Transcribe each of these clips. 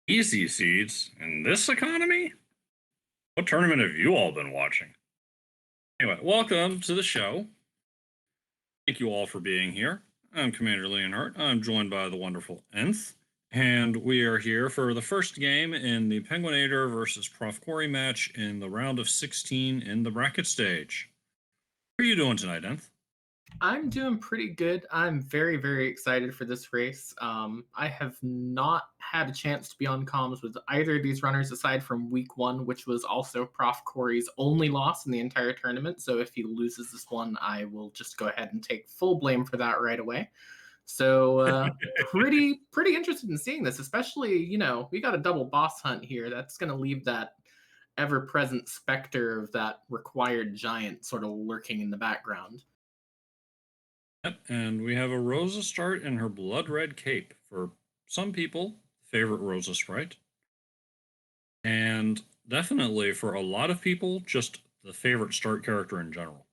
Easy seeds in this economy? What tournament have you all been watching? Anyway, welcome to the show. Thank you all for being here. I'm Commander Leonhardt. I'm joined by the wonderful Nth, and we are here for the first game in the penguin8r versus profcory match in the round of 16 in the bracket stage. How are you doing tonight, Nth? I'm doing pretty good. I'm very, very excited for this race. I have not had a chance to be on comms with either of these runners aside from week one, which was also Prof. Corey's only loss in the entire tournament. So if he loses this one, I will just go ahead and take full blame for that right away. So pretty interested in seeing this, especially, we got a double boss hunt here. That's going to leave that ever-present specter of that required giant sort of lurking in the background. Yep, and we have a Rosa start in her blood red cape. For some people, favorite Rosa sprite. And definitely for a lot of people, just the favorite start character in general.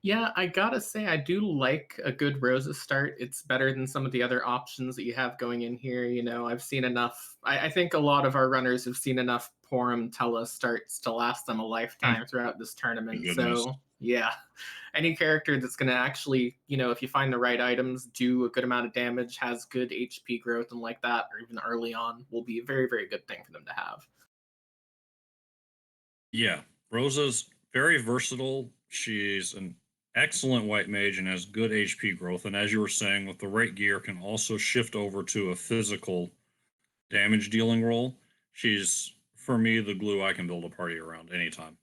Yeah, I gotta say, I do like a good Rosa start. It's better than some of the other options that you have going in here. I've seen enough. I think a lot of our runners have seen enough Porum Tella starts to last them a Hmm, lifetime throughout this tournament. goodness. So, yeah, any character that's going to actually, if you find the right items, do a good amount of damage, has good HP growth and like that, or even early on, will be a very, very good thing for them to have. Yeah, Rosa's very versatile. She's an excellent white mage and has good HP growth. And as you were saying, with the right gear, can also shift over to a physical damage dealing role. She's, for me, the glue I can build a party around anytime.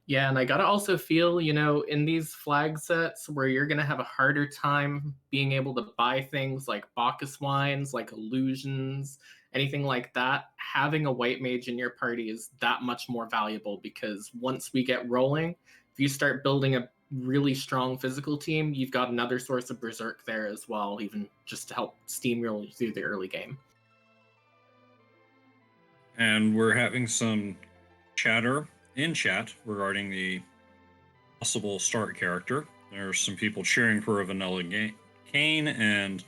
Yeah, and I gotta also feel, in these flag sets where you're gonna have a harder time being able to buy things like Bacchus wines, like illusions, anything like that, having a white mage in your party is that much more valuable because once we get rolling, if you start building a really strong physical team, you've got another source of berserk there as well, even just to help steamroll you through the early game. And we're having some chatter in chat regarding the possible start character. There's some people cheering for a vanilla Kane and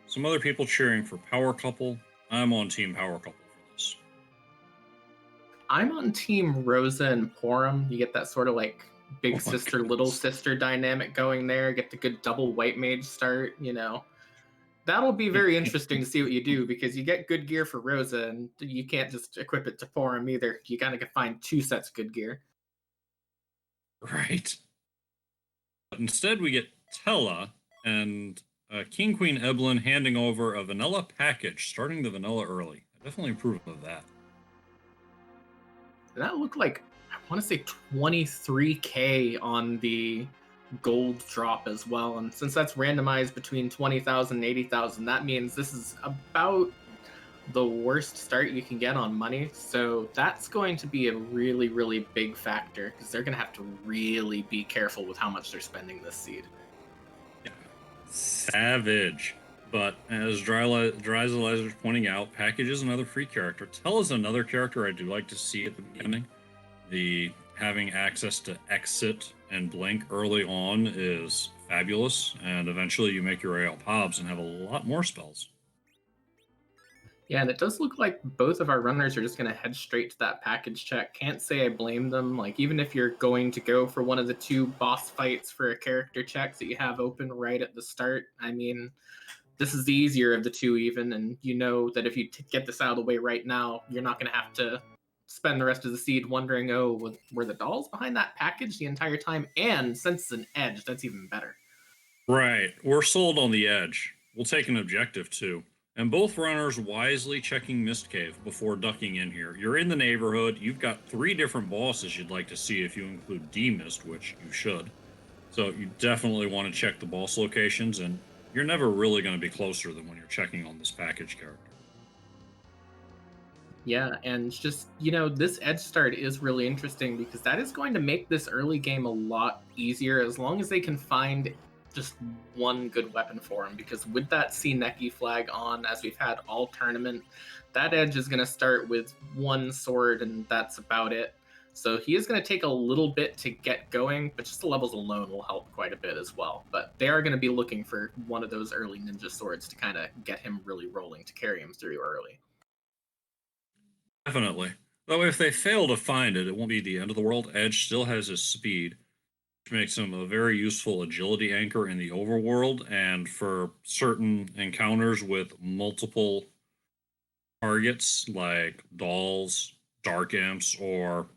some other people cheering for Power Couple. I'm on Team Power Couple for this. I'm on team Rosa and Porum. You get that sort of like Oh big my sister, little goodness. sister dynamic going there. Get the good double white mage start. That'll be very interesting to see what you do because you get good gear for Rosa and you can't just equip it to Porum either. You gotta find two sets of good gear. Right. But instead, we get Tella and King Queen Eblin handing over a vanilla package, starting the vanilla early. I definitely approve of that. And that looked like, I want to say 23K on the gold drop as well. And since that's randomized between 20,000 and 80,000, that means this is about the worst start you can get on money. So that's going to be a really, really big factor because they're going to have to really be careful with how much they're spending this seed. Yeah. Savage. But as Dryzalizer is pointing out, Package is another free character. Tell is another character I do like to see at the beginning. The having access to exit and blink early on is fabulous, and eventually you make your AL Pobs and have a lot more spells. Yeah, and it does look like both of our runners are just going to head straight to that package check. Can't say I blame them. Like, even if you're going to go for one of the two boss fights for a character check that you have open right at the start, I mean, this is the easier of the two, even. And you know that if you get this out of the way right now, you're not going to have to spend the rest of the seed wondering, oh, were the dolls behind that package the entire time? And since it's an edge, that's even better. Right, we're sold on the edge. We'll take an objective too. And both runners wisely checking Mist Cave before ducking in here. You're in the neighborhood. You've got 3 different bosses you'd like to see if you include D-Mist, which you should. So you definitely want to check the boss locations, and you're never really going to be closer than when you're checking on this package character. Yeah, and just, this edge start is really interesting because that is going to make this early game a lot easier as long as they can find just one good weapon for him. Because with that Neki flag on, as we've had all tournament, that edge is going to start with one sword and that's about it. So he is going to take a little bit to get going, but just the levels alone will help quite a bit as well. But they are going to be looking for one of those early ninja swords to kind of get him really rolling, to carry him through early. Definitely. Though if they fail to find it, it won't be the end of the world. Edge still has his speed, which makes him a very useful agility anchor in the overworld, and for certain encounters with multiple targets like dolls, dark imps, or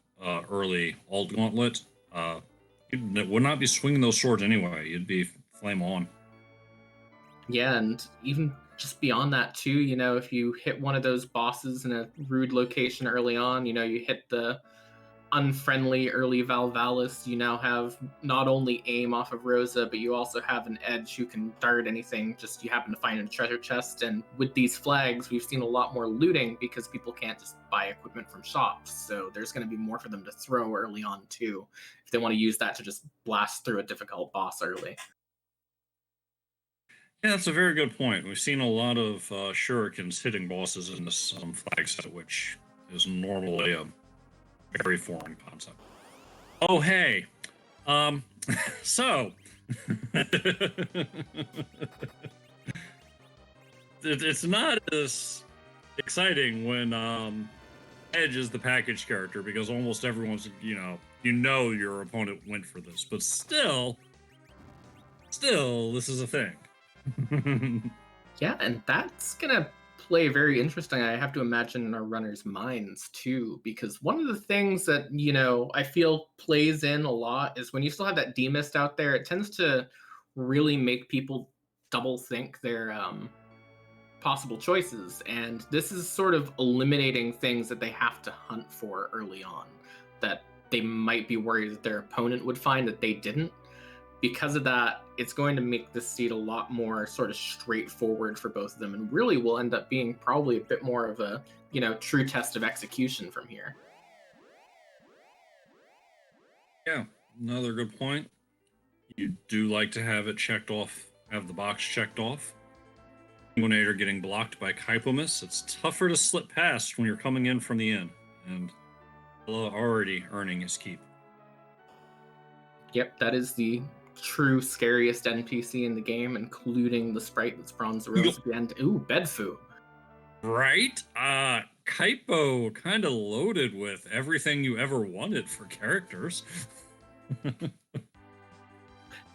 early alt gauntlet, you would not be swinging those swords anyway. You'd be flame on. Yeah, and even just beyond that too, if you hit one of those bosses in a rude location early on, you hit the unfriendly early Valvalis, you now have not only aim off of Rosa, but you also have an Edge who can dart anything just you happen to find in a treasure chest. And with these flags, we've seen a lot more looting because people can't just buy equipment from shops. So there's going to be more for them to throw early on too, if they want to use that to just blast through a difficult boss early. Yeah, that's a very good point. We've seen a lot of shurikens hitting bosses in this flag set, which is normally a very foreign concept. Oh, hey. So it's not as exciting when Edge is the package character, because almost everyone's your opponent went for this, but still this is a thing. Yeah, and that's gonna play very interesting, I have to imagine, in our runners' minds too, because one of the things that I feel plays in a lot is when you still have that demist out there, it tends to really make people double think their possible choices, and this is sort of eliminating things that they have to hunt for early on that they might be worried that their opponent would find that they didn't. Because of that, it's going to make the seed a lot more sort of straightforward for both of them, and really will end up being probably a bit more of a true test of execution from here. Yeah, another good point. You do like to have it checked off, have the box checked off. Penguin8r getting blocked by Kypomus. It's tougher to slip past when you're coming in from the end, and already earning his keep. Yep, that is the true scariest NPC in the game, including the sprite that's Bronze Rose at the end. Ooh, Bedfu. Right? Kaipo kind of loaded with everything you ever wanted for characters. Yeah,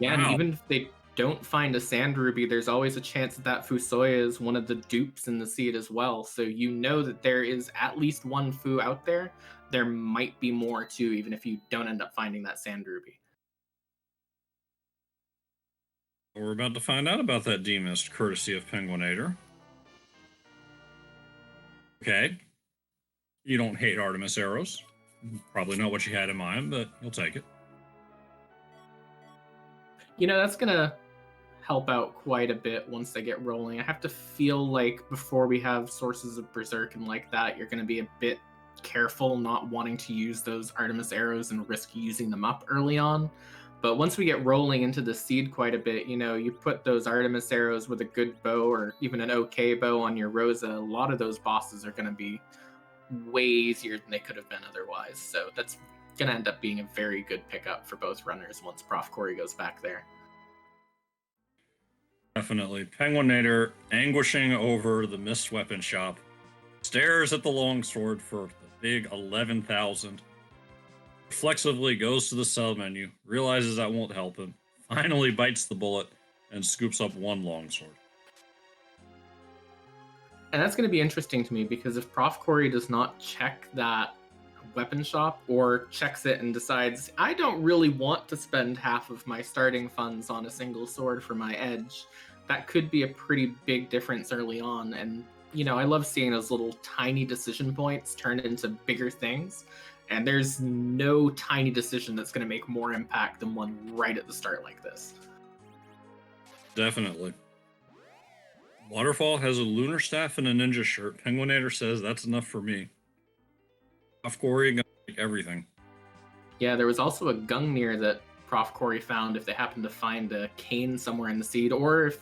wow. And even if they don't find a Sand Ruby, there's always a chance that Fusoya is one of the dupes in the seed as well. So you know that there is at least one Fu out there. There might be more too, even if you don't end up finding that Sand Ruby. We're about to find out about that demist, courtesy of Penguin8r. Okay. You don't hate Artemis arrows. Probably not what you had in mind, but you'll take it. That's going to help out quite a bit once they get rolling. I have to feel like before we have sources of Berserk and like that, you're going to be a bit careful not wanting to use those Artemis arrows and risk using them up early on. But once we get rolling into the seed quite a bit, you put those Artemis arrows with a good bow or even an okay bow on your Rosa, a lot of those bosses are going to be way easier than they could have been otherwise. So that's going to end up being a very good pickup for both runners once profcory goes back there. Definitely. Penguin8r, anguishing over the missed weapon shop, stares at the longsword for the big 11,000. Reflexively goes to the sell menu, realizes that won't help him, finally bites the bullet, and scoops up one longsword. And that's going to be interesting to me, because if profcory does not check that weapon shop, or checks it and decides, I don't really want to spend half of my starting funds on a single sword for my Edge, that could be a pretty big difference early on. And, I love seeing those little tiny decision points turn into bigger things. And there's no tiny decision that's going to make more impact than one right at the start like this. Definitely. Waterfall has a lunar staff and a ninja shirt. Penguin8r says that's enough for me. profcory gonna take everything. Yeah, there was also a Gungnir that profcory found if they happen to find a cane somewhere in the seed, or if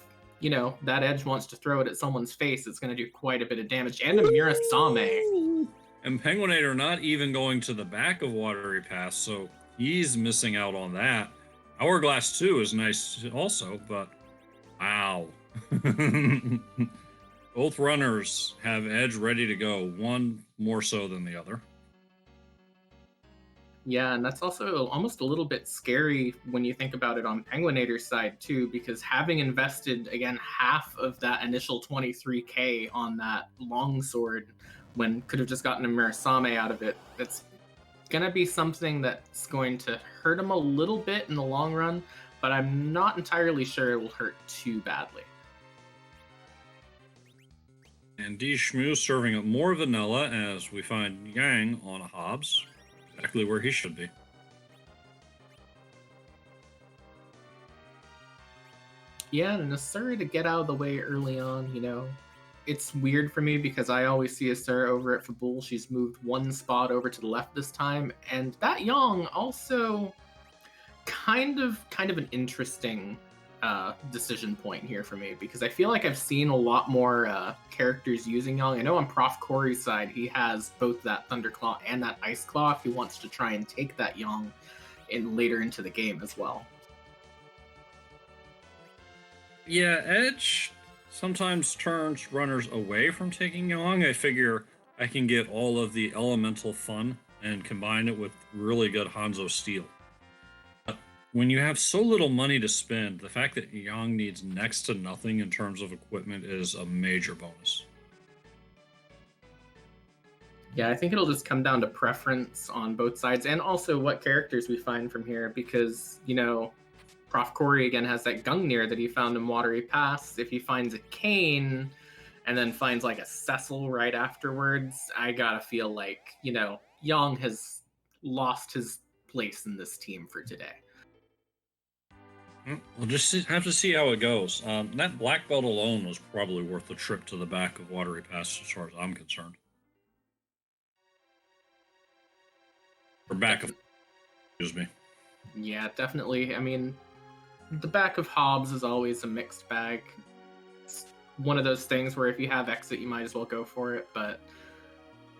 that Edge wants to throw it at someone's face, it's going to do quite a bit of damage. And a Murasame. And penguin8r not even going to the back of Watery Pass, so he's missing out on that. Hourglass 2 is nice also, but wow. Both runners have edge ready to go, one more so than the other. Yeah, and that's also almost a little bit scary when you think about it on penguin8r's side too, because having invested again half of that initial 23k on that longsword when could have just gotten a Murasame out of it, that's gonna be something that's going to hurt him a little bit in the long run, but I'm not entirely sure it will hurt too badly. And D. Shmoo serving up more vanilla as we find Yang on a Hobbs, exactly where he should be. Yeah, and Asura to get out of the way early on, it's weird for me because I always see Asura over at Fabul. She's moved one spot over to the left this time, and that Yang also kind of an interesting decision point here for me because I feel like I've seen a lot more characters using Yang. I know on profcory's side he has both that Thunderclaw and that Ice Claw if he wants to try and take that Yang in later into the game as well. Yeah, Edge sometimes turns runners away from taking Yang. I figure I can get all of the elemental fun and combine it with really good Hanzo steel. But when you have so little money to spend, the fact that Yang needs next to nothing in terms of equipment is a major bonus. Yeah, I think it'll just come down to preference on both sides and also what characters we find from here because, profcory again has that Gungnir that he found in Watery Pass. If he finds a Kane and then finds like a Cecil right afterwards, I gotta feel like, Yang has lost his place in this team for today. We'll just have to see how it goes. That black belt alone was probably worth the trip to the back of Watery Pass as far as I'm concerned. Or back of, excuse me. Yeah, definitely. I mean, the back of Hobbs is always a mixed bag. It's one of those things where if you have exit, you might as well go for it. But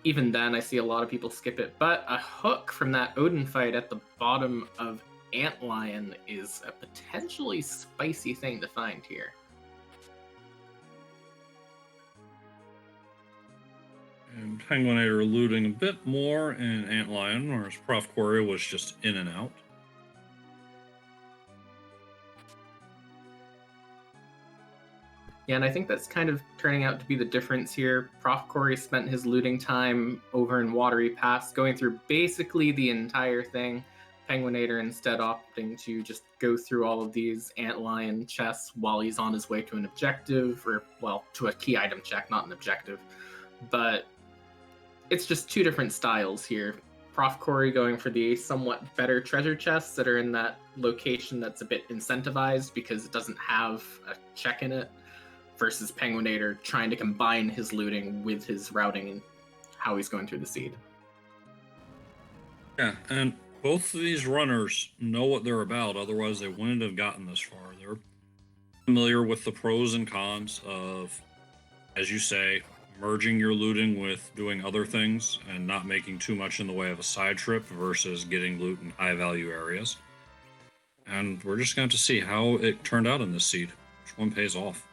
even then, I see a lot of people skip it. But a hook from that Odin fight at the bottom of Antlion is a potentially spicy thing to find here. And penguin8r looting a bit more in Antlion, whereas profcory was just in and out. Yeah, and I think that's kind of turning out to be the difference here. profcory spent his looting time over in Watery Pass, going through basically the entire thing. penguin8r instead opting to just go through all of these Antlion chests while he's on his way to an objective, or, well, to a key item check, not an objective. But it's just two different styles here. profcory going for the somewhat better treasure chests that are in that location that's a bit incentivized because it doesn't have a check in it, versus penguin8r trying to combine his looting with his routing and how he's going through the seed. Yeah, and both of these runners know what they're about, otherwise they wouldn't have gotten this far. They're familiar with the pros and cons of, as you say, merging your looting with doing other things and not making too much in the way of a side trip versus getting loot in high value areas. And we're just going to see how it turned out in this seed, which one pays off.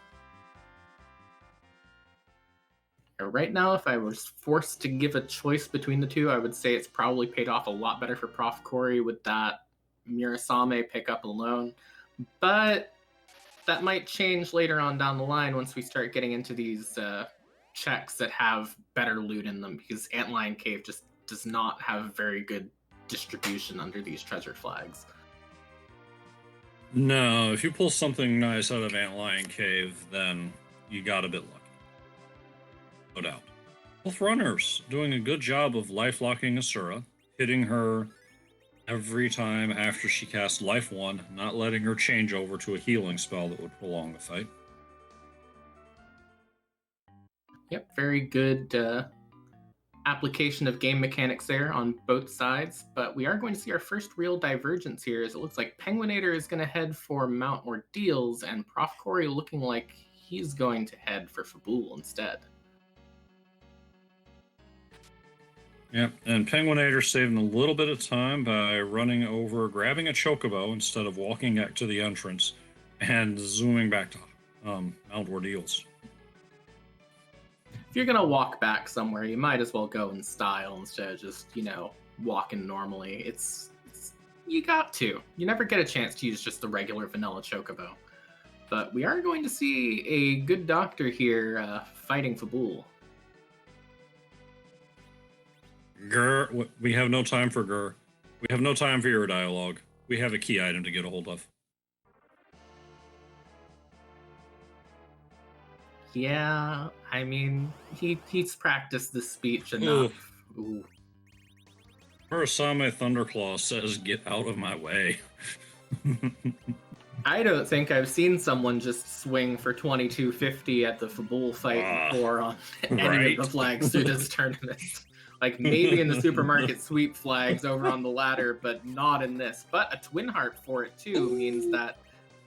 Right now, if I was forced to give a choice between the two, I would say it's probably paid off a lot better for profcory with that Murasame pickup alone. But that might change later on down the line once we start getting into these checks that have better loot in them, because Antlion Cave just does not have very good distribution under these treasure flags. No, if you pull something nice out of Antlion Cave, then you got a bit lucky. No doubt. Both runners doing a good job of life locking Asura, hitting her every time after she casts Life 1, not letting her change over to a healing spell that would prolong the fight. Yep, very good application of game mechanics there on both sides, but we are going to see our first real divergence here as it looks like penguin8r is going to head for Mount Ordeals and profcory looking like he's going to head for Fabul instead. Yep, and penguin8r saving a little bit of time by running over, grabbing a chocobo instead of walking back to the entrance and zooming back to Mount Ordeals. If you're gonna walk back somewhere, you might as well go in style instead of just, walking normally. It's you got to. You never get a chance to use just the regular vanilla chocobo. But we are going to see a good doctor here fighting Fabul. Grr, we have no time for Grr. We have no time for your dialogue. We have a key item to get a hold of. Yeah, I mean, he's practiced this speech enough. Ooh. Murasame Thunderclaw says, "Get out of my way." I don't think I've seen someone just swing for 2250 at the Fabul fight before on any of the flags through this tournament. Like maybe in the supermarket sweep flags over on the ladder, but not in this. But a twin heart for it too means that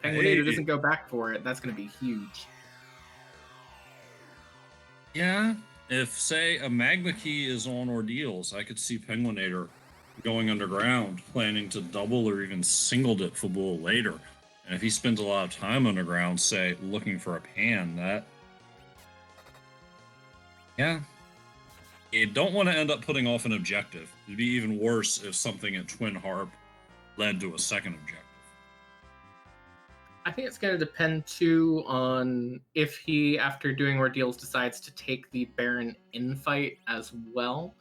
penguin8r doesn't go back for it. That's going to be huge. Yeah, if say a magma key is on Ordeals, I could see penguin8r going underground, planning to double or even single dip Fabul later. And if he spends a lot of time underground, say looking for a pan, that you don't want to end up putting off an objective. It'd be even worse if something at Twin Harp led to a second objective. I think it's going to depend too on if he, after doing Ordeals, decides to take the Baron infight as well.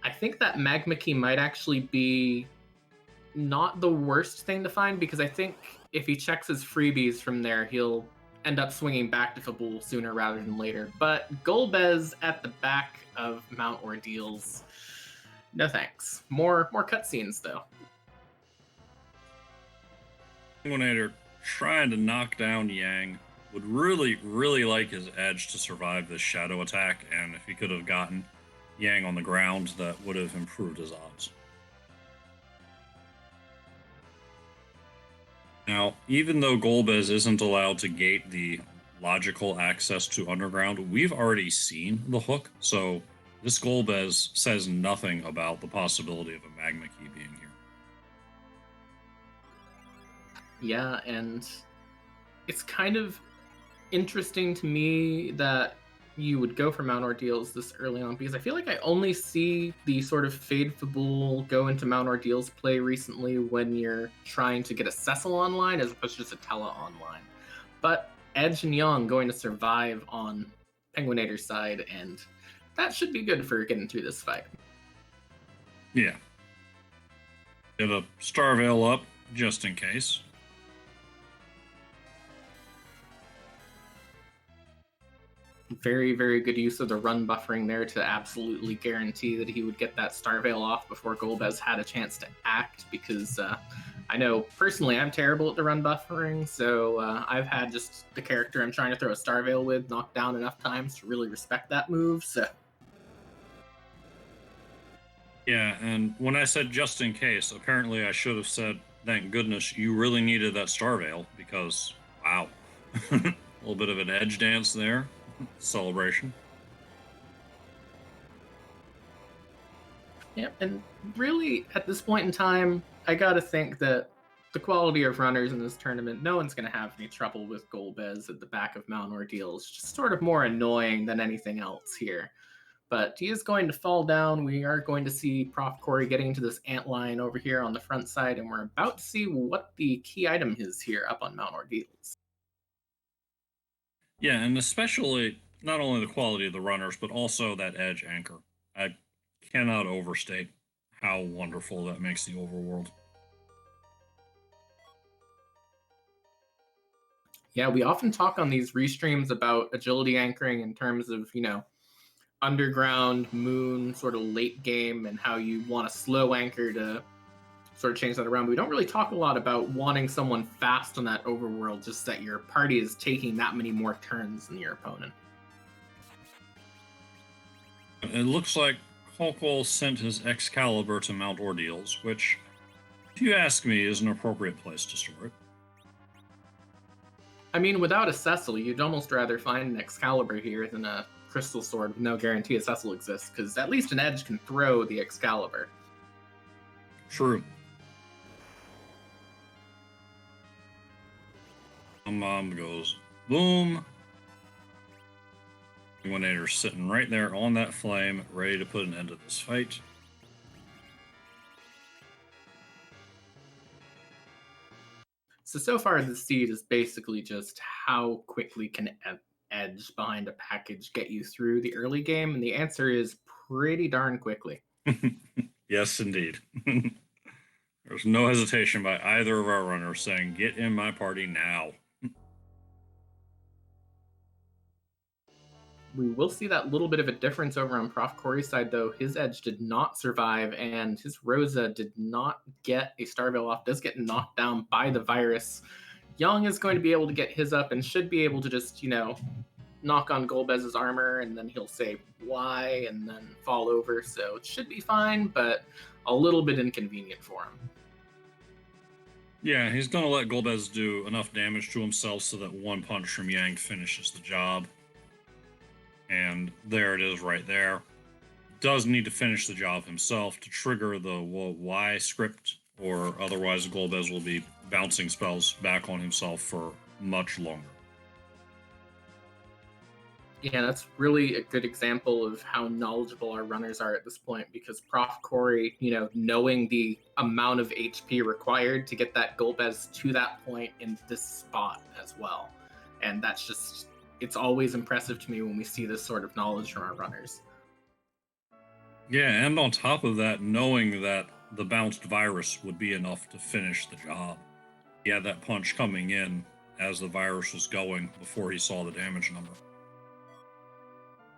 I think that Magma Key might actually be not the worst thing to find, because I think if he checks his freebies from there, he'll end up swinging back to Fabul sooner rather than later. But Golbez at the back of Mount Ordeals, no thanks. More cutscenes though. penguin8r trying to knock down Yang would really like his edge to survive this shadow attack, and if he could have gotten Yang on the ground, that would have improved his odds. Now, even though Golbez isn't allowed to gate the logical access to underground, we've already seen the hook, so this Golbez says nothing about the possibility of a magma key being here. Yeah, and it's kind of interesting to me that you would go for Mount Ordeals this early on, because I feel like I only see the sort of Fade Fabul go into Mount Ordeals play recently when you're trying to get a Cecil online as opposed to just a Tella online. But Edge and Young going to survive on penguin8r's side, and that should be good for getting through this fight. Yeah. Get a Star Veil up, just in case. Very, very good use of the run buffering there to absolutely guarantee that he would get that Star Veil off before Golbez had a chance to act, because I know personally I'm terrible at the run buffering, so I've had just the character I'm trying to throw a Star Veil with knocked down enough times to really respect that move, so. Yeah, and when I said just in case, apparently I should have said, thank goodness you really needed that Star Veil, because, wow. A little bit of an edge dance there. Celebration. Yeah, and really at this point in time, I gotta think that the quality of runners in this tournament, no one's gonna have any trouble with Golbez at the back of Mount Ordeal. It's just sort of more annoying than anything else here. But he is going to fall down. We are going to see profcory getting into this antline over here on the front side, and we're about to see what the key item is here up on Mount Ordeals. Yeah, and especially not only the quality of the runners, but also that edge anchor. I cannot overstate how wonderful that makes the overworld. Yeah, we often talk on these restreams about agility anchoring in terms of, underground, moon, sort of late game, and how you want a slow anchor to sort of change that around. But we don't really talk a lot about wanting someone fast on that overworld, just that your party is taking that many more turns than your opponent. It looks like Kolkol sent his Excalibur to Mount Ordeals, which, if you ask me, is an appropriate place to store it. I mean, without a Cecil, you'd almost rather find an Excalibur here than a Crystal Sword with no guarantee a Cecil exists, because at least an Edge can throw the Excalibur. True. Mom goes boom. Penguin8r sitting right there on that flame, ready to put an end to this fight. So far the seed is basically just how quickly can Edge behind a package get you through the early game, and the answer is pretty darn quickly. Yes, indeed. There's no hesitation by either of our runners saying, "Get in my party now." We will see that little bit of a difference over on profcory's side, though. His Edge did not survive, and his Rosa did not get a Starveil off, does get knocked down by the virus. Young is going to be able to get his up and should be able to just, knock on Golbez's armor, and then he'll say why and then fall over, so it should be fine, but a little bit inconvenient for him. Yeah, he's going to let Golbez do enough damage to himself so that one punch from Yang finishes the job. And there it is right there. Does need to finish the job himself to trigger the Y script, or otherwise Golbez will be bouncing spells back on himself for much longer. Yeah, that's really a good example of how knowledgeable our runners are at this point, because profcory, knowing the amount of HP required to get that Golbez to that point in this spot as well. And that's just, it's always impressive to me when we see this sort of knowledge from our runners. Yeah, and on top of that, knowing that the bounced virus would be enough to finish the job. He had that punch coming in as the virus was going before he saw the damage number.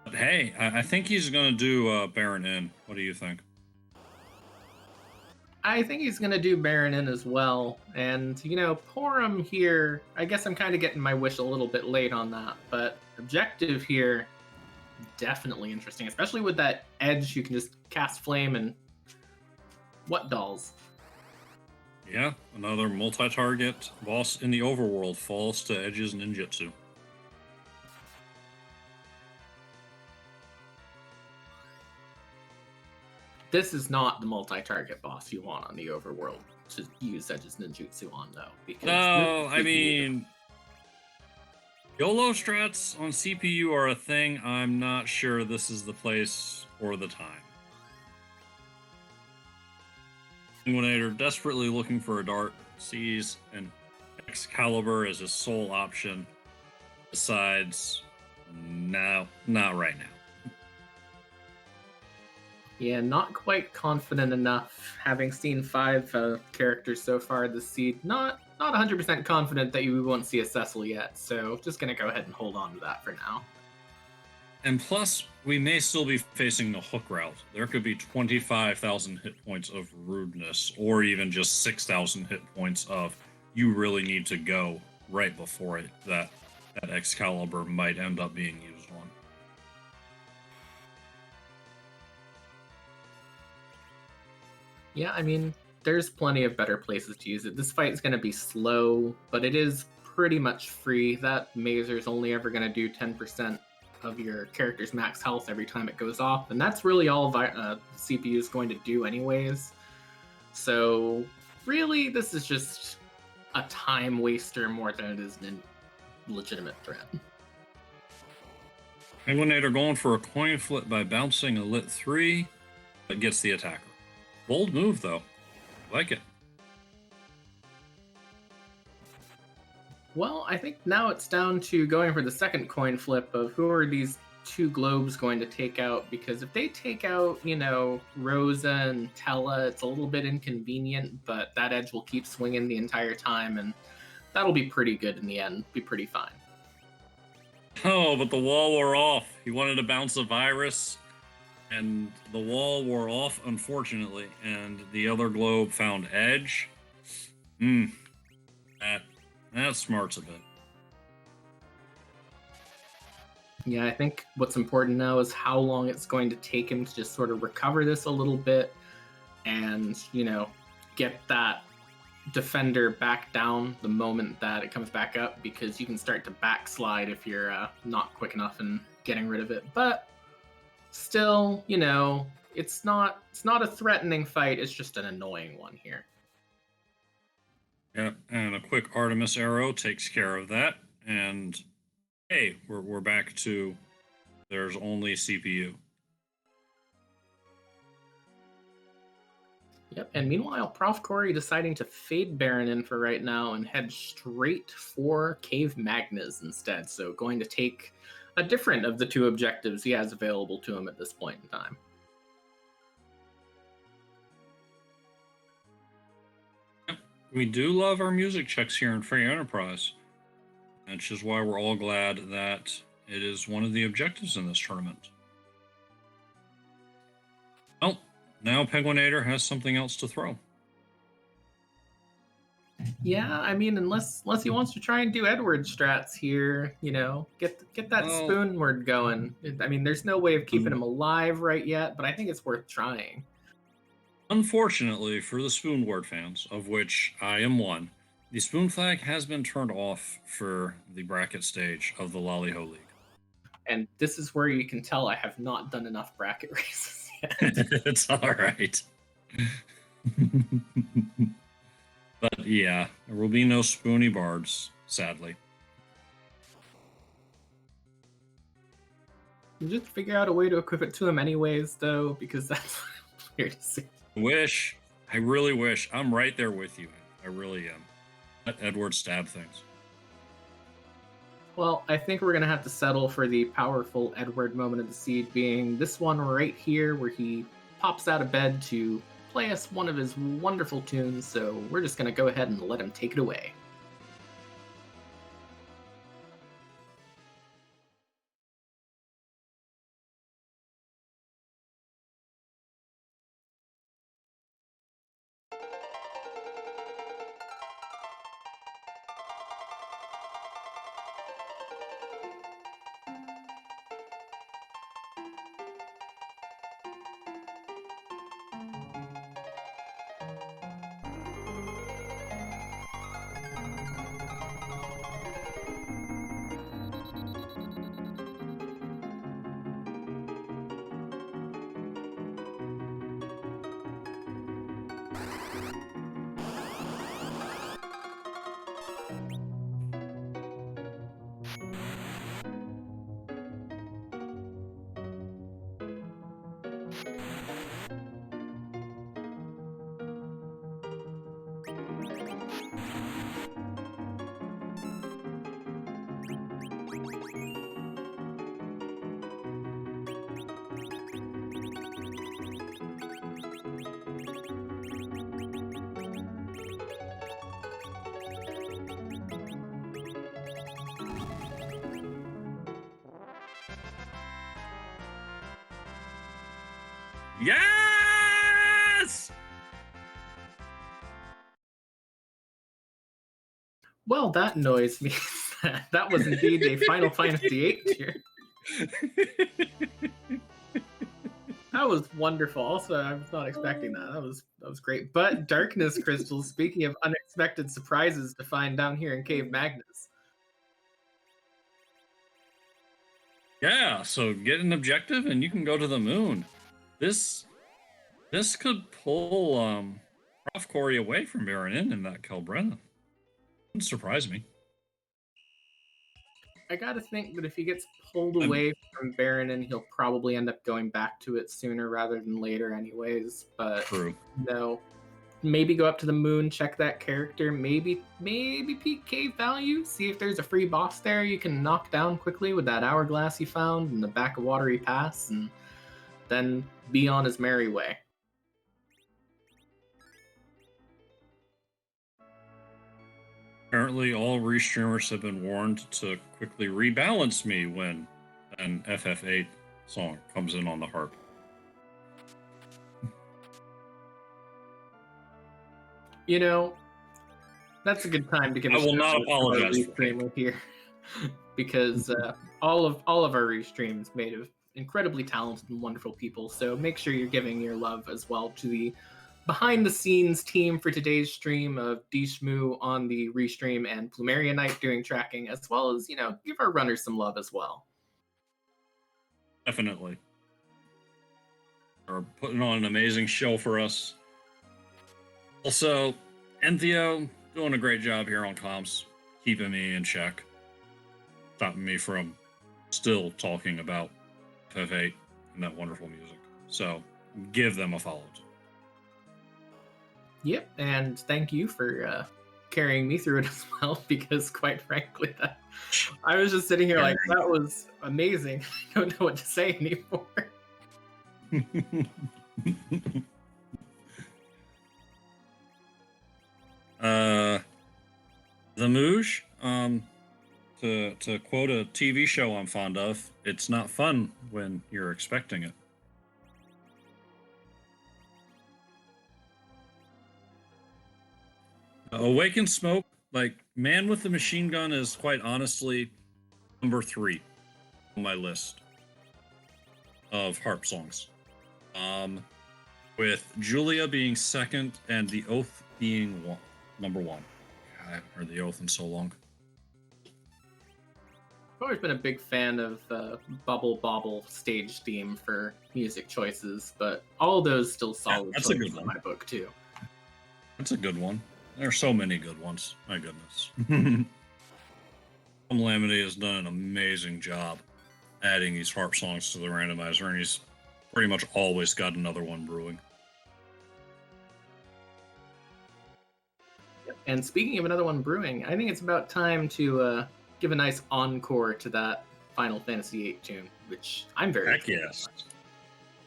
But hey, I think he's going to do Baron in. What do you think? I think he's going to do Baron in as well. And, Porum here, I guess I'm kind of getting my wish a little bit late on that. But objective here, definitely interesting. Especially with that Edge, you can just cast Flame and what dolls? Yeah, another multi-target boss in the overworld falls to Edge's ninjutsu. This is not the multi-target boss you want on the overworld to use Edge's ninjutsu on, though. Because no, I mean, YOLO strats on CPU are a thing. I'm not sure this is the place or the time. Penguin8r desperately looking for a dart, sees an Excalibur as his sole option. Decides, no, not right now. Yeah, not quite confident enough. Having seen 5 characters so far this seed, not 100% confident that we won't see a Cecil yet. So just gonna go ahead and hold on to that for now. And plus, we may still be facing the hook route. There could be 25,000 hit points of rudeness, or even just 6,000 hit points of you really need to go right before it that Excalibur might end up being used on. Yeah, I mean, there's plenty of better places to use it. This fight is going to be slow, but it is pretty much free. That Mazer is only ever going to do 10% of your character's max health every time it goes off, and that's really all CPU is going to do anyways. So really, this is just a time waster more than it is a legitimate threat. Penguin8r going for a coin flip by bouncing a lit 3, but gets the attacker. Bold move, though. Like it. Well, I think now it's down to going for the second coin flip of who are these 2 globes going to take out, because if they take out, Rosa and Tella, it's a little bit inconvenient, but that Edge will keep swinging the entire time, and that'll be pretty good in the end. Be pretty fine. Oh, but the wall wore off. He wanted to bounce a virus, and the wall wore off, unfortunately, and the other globe found Edge. That smarts a bit. Yeah, I think what's important now is how long it's going to take him to just sort of recover this a little bit and, get that defender back down the moment that it comes back up, because you can start to backslide if you're not quick enough and getting rid of it. But still, it's not a threatening fight. It's just an annoying one here. Yep, and a quick Artemis arrow takes care of that. And hey, we're back to there's only CPU. Yep, and meanwhile, profcory deciding to fade Baron in for right now and head straight for Cave Magnas instead. So going to take a different of the two objectives he has available to him at this point in time. We do love our music checks here in Free Enterprise, which is why we're all glad that it is one of the objectives in this tournament. Well, now penguin8r has something else to throw. Yeah, I mean, unless he wants to try and do Edward strats here, get that spoon word going. I mean, there's no way of keeping him alive right yet, but I think it's worth trying. Unfortunately for the spoon word fans, of which I am one, the spoon flag has been turned off for the bracket stage of the Lali-Ho League. And this is where you can tell I have not done enough bracket races yet. It's all right. But yeah, there will be no spoony bards, sadly. You just figure out a way to equip it to him anyways, though, because that's weird to see. I really wish. I'm right there with you. I really am. Let Edward stab things. Well, I think we're going to have to settle for the powerful Edward moment of the seed being this one right here where he pops out of bed to play us one of his wonderful tunes, so we're just going to go ahead and let him take it away. Yes! Well, that noise means that was indeed a Final Fantasy VIII tier. That was wonderful. Also, I was not expecting that. That was great. But Darkness Crystals, speaking of unexpected surprises to find down here in Cave Magnas. Yeah, so get an objective and you can go to the moon. This could pull profcory away from Baron in that Kelbrenna. Wouldn't surprise me. I gotta think that if he gets pulled away from Baron, he'll probably end up going back to it sooner rather than later anyways. But True. No. Maybe go up to the moon, check that character, maybe peek cave value, see if there's a free boss there you can knock down quickly with that hourglass you found in the back of Watery Pass, and then be on his merry way. Apparently, all restreamers have been warned to quickly rebalance me when an FF8 song comes in on the harp. That's a good time to give. I will not apologize for it here, because all of our restreams made of incredibly talented and wonderful people. So make sure you're giving your love as well to the behind-the-scenes team for today's stream of Dishmu on the restream and Plumeria Knight doing tracking, as well as give our runners some love as well. Definitely. Are putting on an amazing show for us. Also, Enthio doing a great job here on comms, keeping me in check, stopping me from still talking about FF8 and that wonderful music. So give them a follow too. Yep, and thank you for carrying me through it as well, because quite frankly, I was just sitting here like, that was amazing. I don't know what to say anymore. The Moosh, to quote a TV show I'm fond of, it's not fun when you're expecting it. Awaken Smoke, like Man with the Machine Gun, is quite honestly number 3 on my list of harp songs. With Julia being second and The Oath being number 1. God, I haven't heard The Oath in so long. I've always been a big fan of Bubble Bobble stage theme for music choices, but all those still solid that's a choices good in one. my book too. That's a good one. There are so many good ones. My goodness. Tom Lamity has done an amazing job adding these harp songs to the randomizer, and he's pretty much always got another one brewing. And speaking of another one brewing, I think it's about time to give a nice encore to that Final Fantasy VIII tune, which I'm very Heck yes.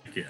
Heck yeah.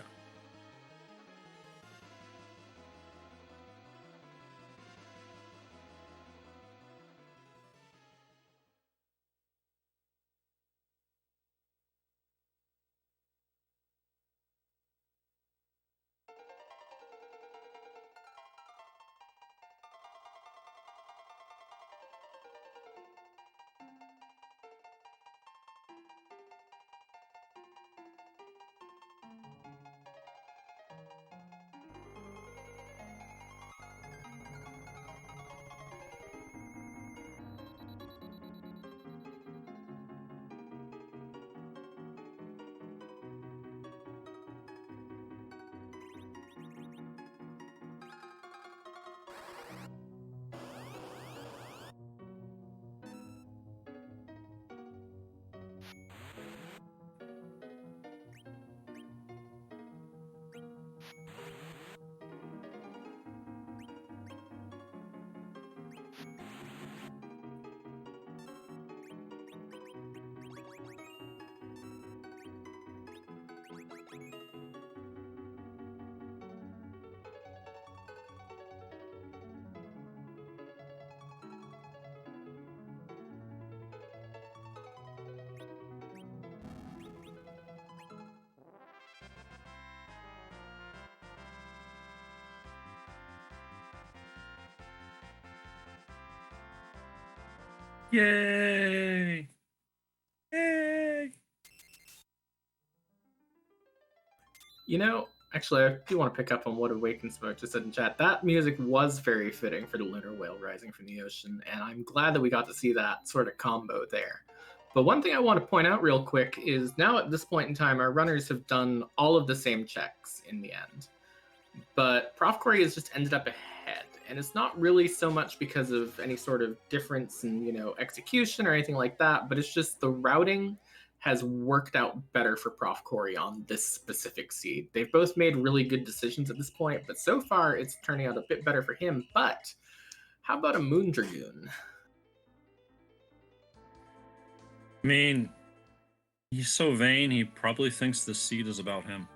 Yay! Yay! You know, actually, I do want to pick up on what Awaken Smoke just said in chat. That music was very fitting for the lunar whale rising from the ocean, and I'm glad that we got to see that sort of combo there. But one thing I want to point out real quick is now at this point in time, our runners have done all of the same checks in the end. But profcory has just ended up ahead, and it's not really so much because of any sort of difference in, execution or anything like that, but it's just the routing has worked out better for profcory on this specific seed. They've both made really good decisions at this point, but so far it's turning out a bit better for him. But how about a Moon Dragoon? I mean, he's so vain, he probably thinks this seed is about him.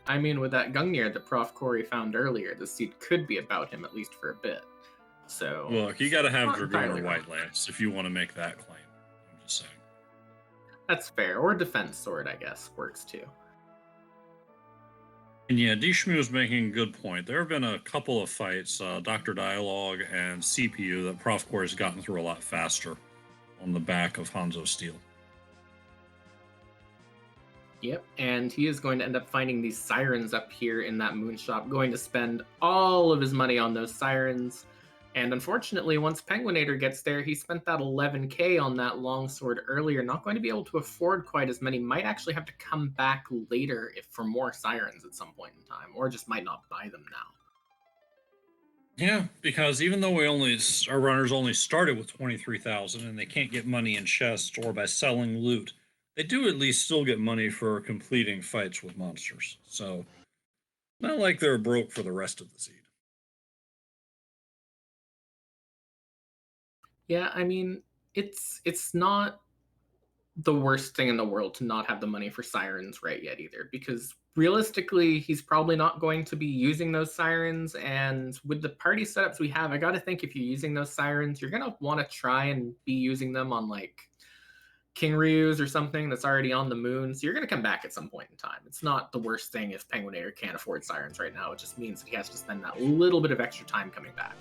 I mean, with that Gungnir that profcory found earlier, the seed could be about him, at least for a bit. So look, you got to have not Dragoon or entirely White Lance if you want to make that claim. I'm just saying. That's fair. Or Defense Sword, I guess, works too. And yeah, Dishmu is making a good point. There have been a couple of fights, Dr. Dialogue and CPU, that profcory has gotten through a lot faster on the back of Hanzo Steel. Yep, and he is going to end up finding these sirens up here in that moon shop, going to spend all of his money on those sirens. And unfortunately, once penguin8r gets there, he spent that 11k on that longsword earlier, not going to be able to afford quite as many, might actually have to come back later if for more sirens at some point in time, or just might not buy them now. Yeah, because even though our runners only started with 23,000 and they can't get money in chests or by selling loot, they do at least still get money for completing fights with monsters. So, not like they're broke for the rest of the seed. Yeah, I mean, it's not the worst thing in the world to not have the money for sirens right yet either, because realistically he's probably not going to be using those sirens, and with the party setups we have, I gotta think if you're using those sirens, you're gonna want to try and be using them on like King Ryu's or something that's already on the moon, so you're gonna come back at some point in time. It's not the worst thing if penguin8r can't afford sirens right now. It just means that he has to spend that little bit of extra time coming back.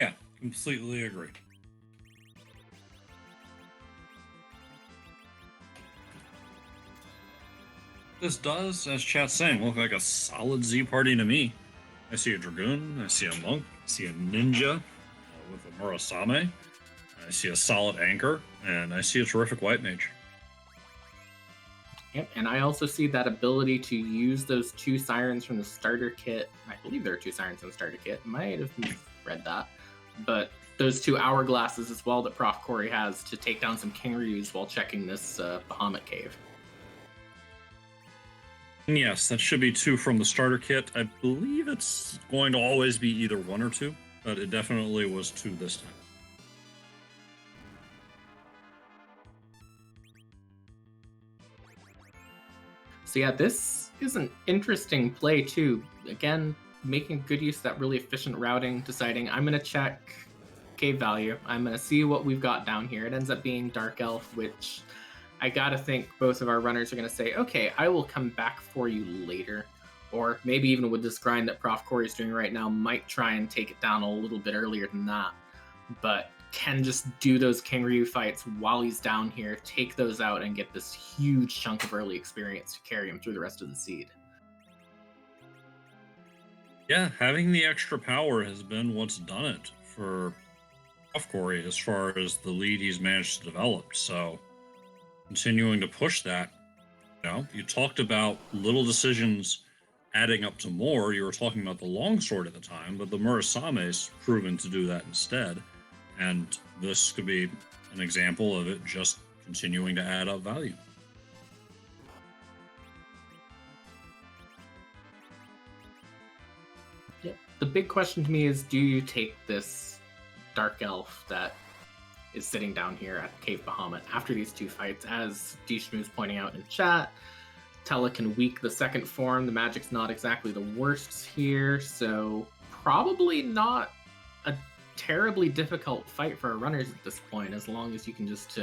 Yeah, completely agree. This does, as chat's saying, look like a solid Z party to me. I see a Dragoon, I see a Monk, I see a Ninja with a Murasame, I see a solid Anchor, and I see a terrific White Mage. Yep, and I also see that ability to use those 2 sirens from the starter kit. I believe there are 2 sirens in the starter kit. Might have read that. But those 2 hourglasses as well that profcory has to take down some King Ryus while checking this Bahamut cave. And yes, that should be 2 from the starter kit. I believe it's going to always be either 1 or 2, but it definitely was 2 this time. So yeah, this is an interesting play too. Again, making good use of that really efficient routing, deciding I'm going to check cave value. I'm going to see what we've got down here. It ends up being Dark Elf, which I got to think both of our runners are going to say, okay, I will come back for you later. Or maybe even with this grind that profcory is doing right now, might try and take it down a little bit earlier than that. But can just do those King Ryu fights while he's down here, take those out, and get this huge chunk of early experience to carry him through the rest of the seed. Yeah, having the extra power has been what's done it for profcory as far as the lead he's managed to develop. So, continuing to push that. You talked about little decisions adding up to more. You were talking about the longsword at the time, but the Murasame's proven to do that instead. And this could be an example of it just continuing to add up value. Yeah. The big question to me is, do you take this Dark Elf that is sitting down here at Cave Bahamut after these 2 fights? As Dishmu's pointing out in chat, Tella can weak the second form. The magic's not exactly the worst here, so probably not a terribly difficult fight for our runners at this point, as long as you can just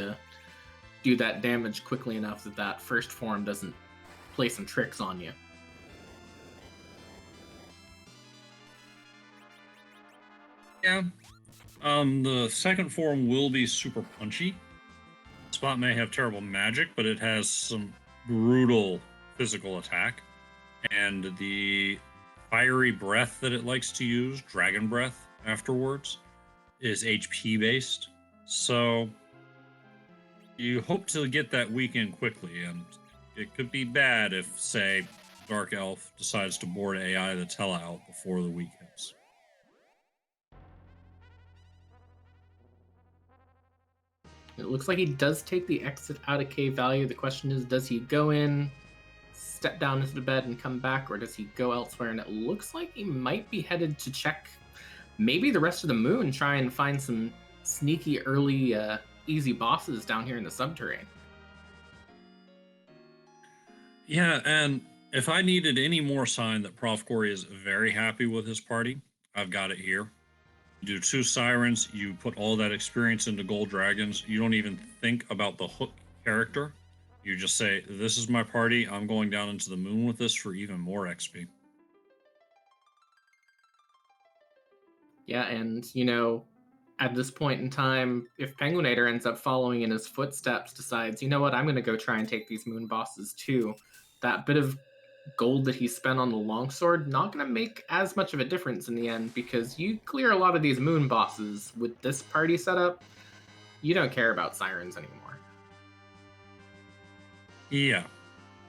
do that damage quickly enough that that first form doesn't play some tricks on you. Yeah. The second form will be super punchy. Spot may have terrible magic, but it has some brutal physical attack. And the fiery breath that it likes to use, dragon breath, afterwards, is HP based. So you hope to get that weekend quickly, and it could be bad if, say, Dark Elf decides to board AI the Tella out before the week hits. It looks like he does take the exit out of cave value. The question is, does he go in, step down into the bed, and come back, or does he go elsewhere? And it looks like he might be headed to check maybe the rest of the moon, try and find some sneaky early easy bosses down here in the subterranean. Yeah, and if I needed any more sign that profcory is very happy with his party, I've got it here. You do 2 sirens, you put all that experience into gold dragons. You don't even think about the hook character. You just say, this is my party, I'm going down into the moon with this for even more XP. Yeah, and at this point in time, if penguin8r ends up following in his footsteps, decides, you know what, I'm going to go try and take these moon bosses too, that bit of gold that he spent on the longsword not going to make as much of a difference in the end because you clear a lot of these moon bosses with this party setup. You don't care about sirens anymore. Yeah.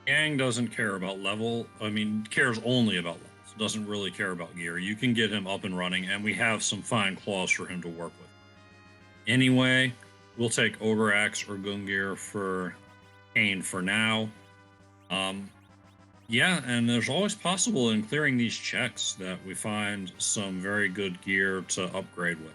Yang doesn't care about level. I mean, cares only about levels. Doesn't really care about gear. You can get him up and running, and we have some fine claws for him to work with. Anyway, we'll take Ogre Axe or Gungear for Kane for now. Yeah, and there's always possible in clearing these checks that we find some very good gear to upgrade with.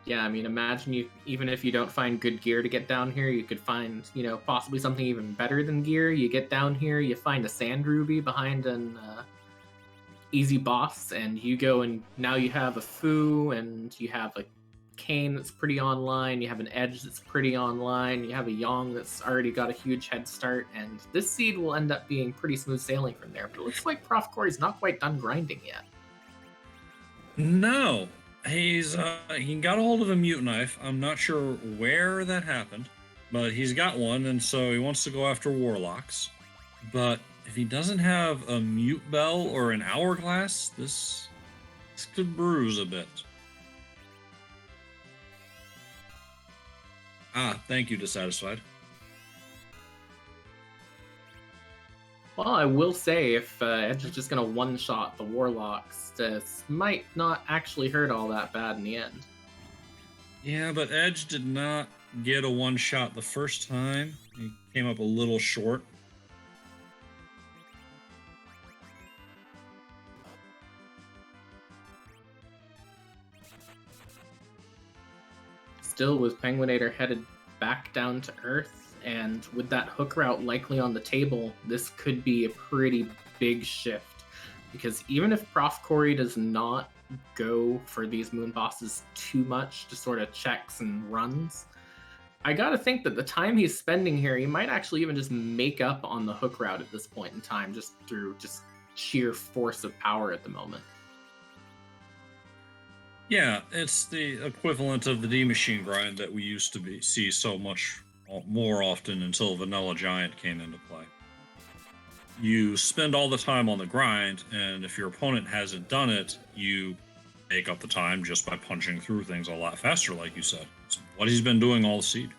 Yeah, I mean, imagine you, even if you don't find good gear to get down here, you could find, possibly something even better than gear. You get down here, you find a sand ruby behind an easy boss, and you go and now you have a Fu, and you have a Kane that's pretty online, you have an Edge that's pretty online, you have a Yang that's already got a huge head start, and this seed will end up being pretty smooth sailing from there. But it looks like profcory's not quite done grinding yet. No, he got a hold of a mute knife. I'm not sure where that happened, but he's got one, and so he wants to go after warlocks. But if he doesn't have a mute bell or an hourglass, this could bruise a bit. Ah, thank you, Dissatisfied. Well, I will say, if Edge is just going to one-shot the Warlocks, this might not actually hurt all that bad in the end. Yeah, but Edge did not get a one-shot the first time. He came up a little short. Still, with penguin8r headed back down to Earth, and with that hook route likely on the table, this could be a pretty big shift. Because even if profcory does not go for these moon bosses too much to sort of checks and runs, I gotta think that the time he's spending here, he might actually even just make up on the hook route at this point in time, just through just sheer force of power at the moment. Yeah, it's the equivalent of the D machine grind that we used to see so much more often until Vanilla Giant came into play. You spend all the time on the grind, and if your opponent hasn't done it, you make up the time just by punching through things a lot faster, like you said. It's what he's been doing all seed.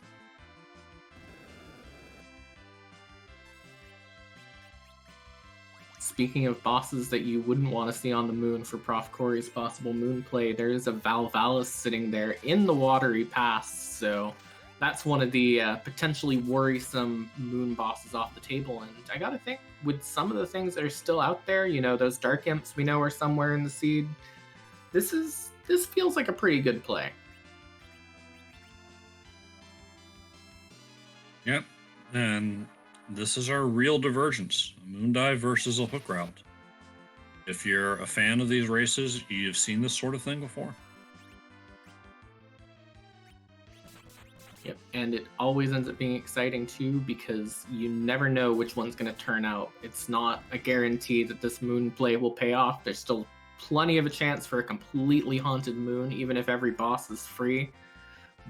Speaking of bosses that you wouldn't want to see on the moon for profcory's possible moon play, there's a Valvalis sitting there in the watery pass, so that's one of the potentially worrisome moon bosses off the table. And I gotta think, with some of the things that are still out there, those Dark Imps we know are somewhere in the seed, this feels like a pretty good play. Yep, and this is our real divergence, a moon dive versus a hook route. If you're a fan of these races, you've seen this sort of thing before. Yep, and it always ends up being exciting too, because you never know which one's going to turn out. It's not a guarantee that this moon play will pay off. There's still plenty of a chance for a completely haunted moon, even if every boss is free.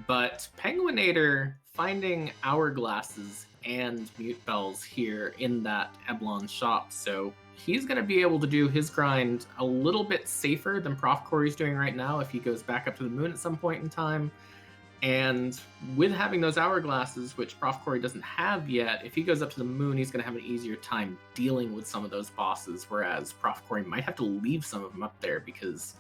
But penguin8r finding hourglasses and mute bells here in that Eblon shop, so he's going to be able to do his grind a little bit safer than profcory's doing right now if he goes back up to the moon at some point in time. And with having those hourglasses, which profcory doesn't have yet, if he goes up to the moon, he's going to have an easier time dealing with some of those bosses, whereas profcory might have to leave some of them up there because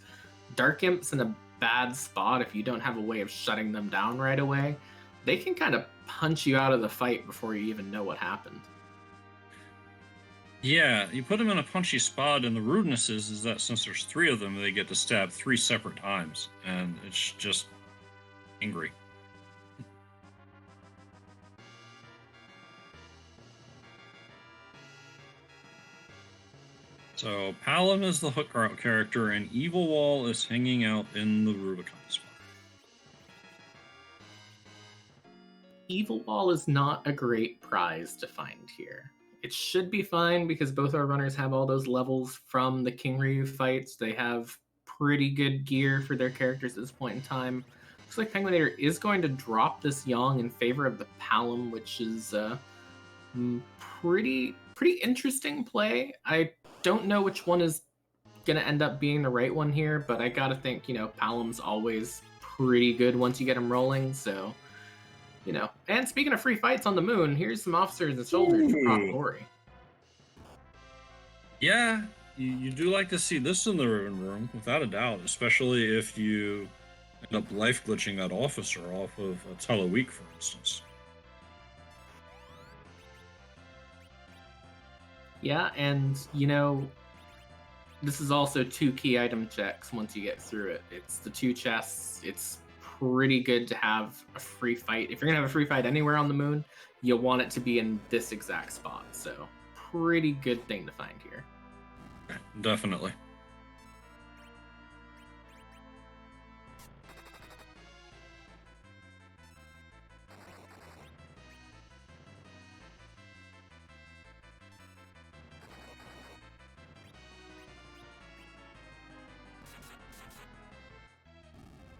Dark Imp's in a bad spot if you don't have a way of shutting them down right away. They can kind of punch you out of the fight before you even know what happened. Yeah, you put them in a punchy spot, and the rudeness is that since there's 3 of them, they get to stab 3 separate times, and it's just angry. So Palom is the hook route character, and Evil Wall is hanging out in the Rubicon spot. Evil Wall is not a great prize to find here. It should be fine because both our runners have all those levels from the King Ryu fights. They have pretty good gear for their characters at this point in time. Looks like penguin8r is going to drop this Yang in favor of the Palom, which is Pretty interesting play. I don't know which one is gonna end up being the right one here, but I gotta think, Palom's always pretty good once you get him rolling, so, And speaking of free fights on the moon, here's some officers and soldiers for profcory. Yeah, you do like to see this in the Ribbon Room, without a doubt, especially if you end up life glitching that officer off of a Teleweek, for instance. Yeah, and, this is also 2 key item checks once you get through it. It's the 2 chests. It's pretty good to have a free fight. If you're going to have a free fight anywhere on the moon, you'll want it to be in this exact spot. So, pretty good thing to find here. Definitely.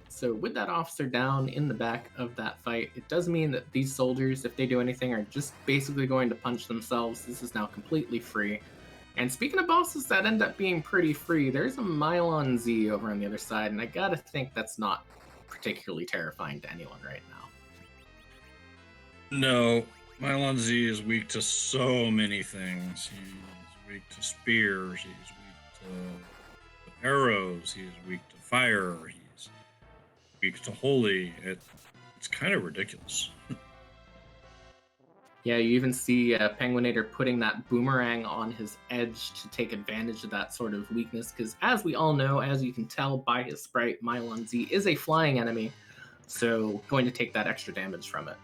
So with that officer down in the back of that fight, it does mean that these soldiers, if they do anything, are just basically going to punch themselves. This is now completely free. And speaking of bosses that end up being pretty free, there's a Mylon Z over on the other side, and I gotta think that's not particularly terrifying to anyone right now. No, Mylon Z is weak to so many things. He's weak to spears, he's weak to arrows, he's weak to fire, he's weak to holy. It's kind of ridiculous. Yeah, you even see penguin8r putting that boomerang on his edge to take advantage of that sort of weakness, because as we all know, as you can tell by his sprite, Mylon Z is a flying enemy, so going to take that extra damage from it.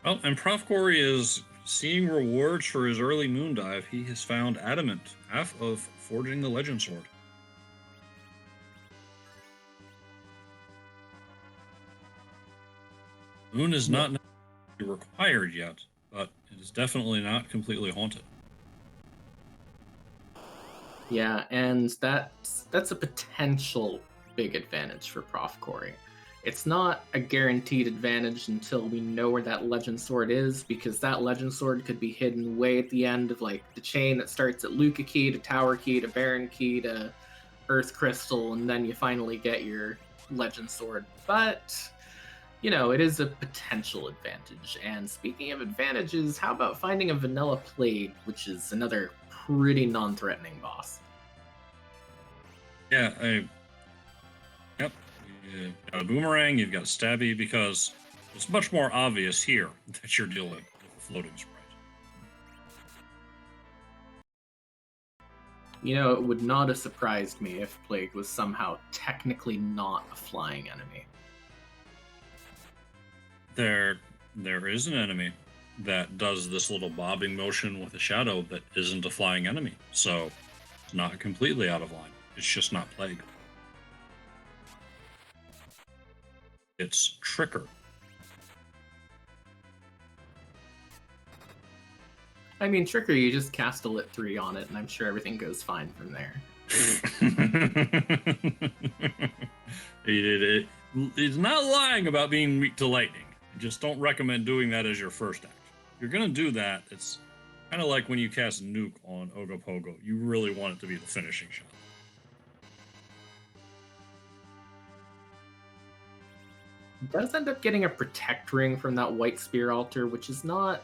Well, and profcory is seeing rewards for his early moon dive. He has found adamant, half of forging the legend sword. Moon is not required yet, but it is definitely not completely haunted. Yeah, and that's a potential big advantage for profcory. It's not a guaranteed advantage until we know where that legend sword is, because that legend sword could be hidden way at the end of like the chain that starts at Luca key to Tower key to Baron key to Earth crystal, and then you finally get your legend sword. But it is a potential advantage. And speaking of advantages, how about finding a vanilla plague, which is another pretty non-threatening boss? Yeah, yep. You've got a boomerang, you've got a stabby, because it's much more obvious here that you're dealing with a floating sprite. It would not have surprised me if Plague was somehow technically not a flying enemy. There is an enemy that does this little bobbing motion with a shadow that isn't a flying enemy, so it's not completely out of line. It's just not Plague. It's Tricker. I mean, Tricker, you just cast a Lit 3 on it, and I'm sure everything goes fine from there. He's not lying about being weak to lightning. I just don't recommend doing that as your first act. If you're going to do that, it's kind of like when you cast Nuke on Ogopogo. You really want it to be the finishing shot. Does end up getting a Protect Ring from that White Spear Altar, which is not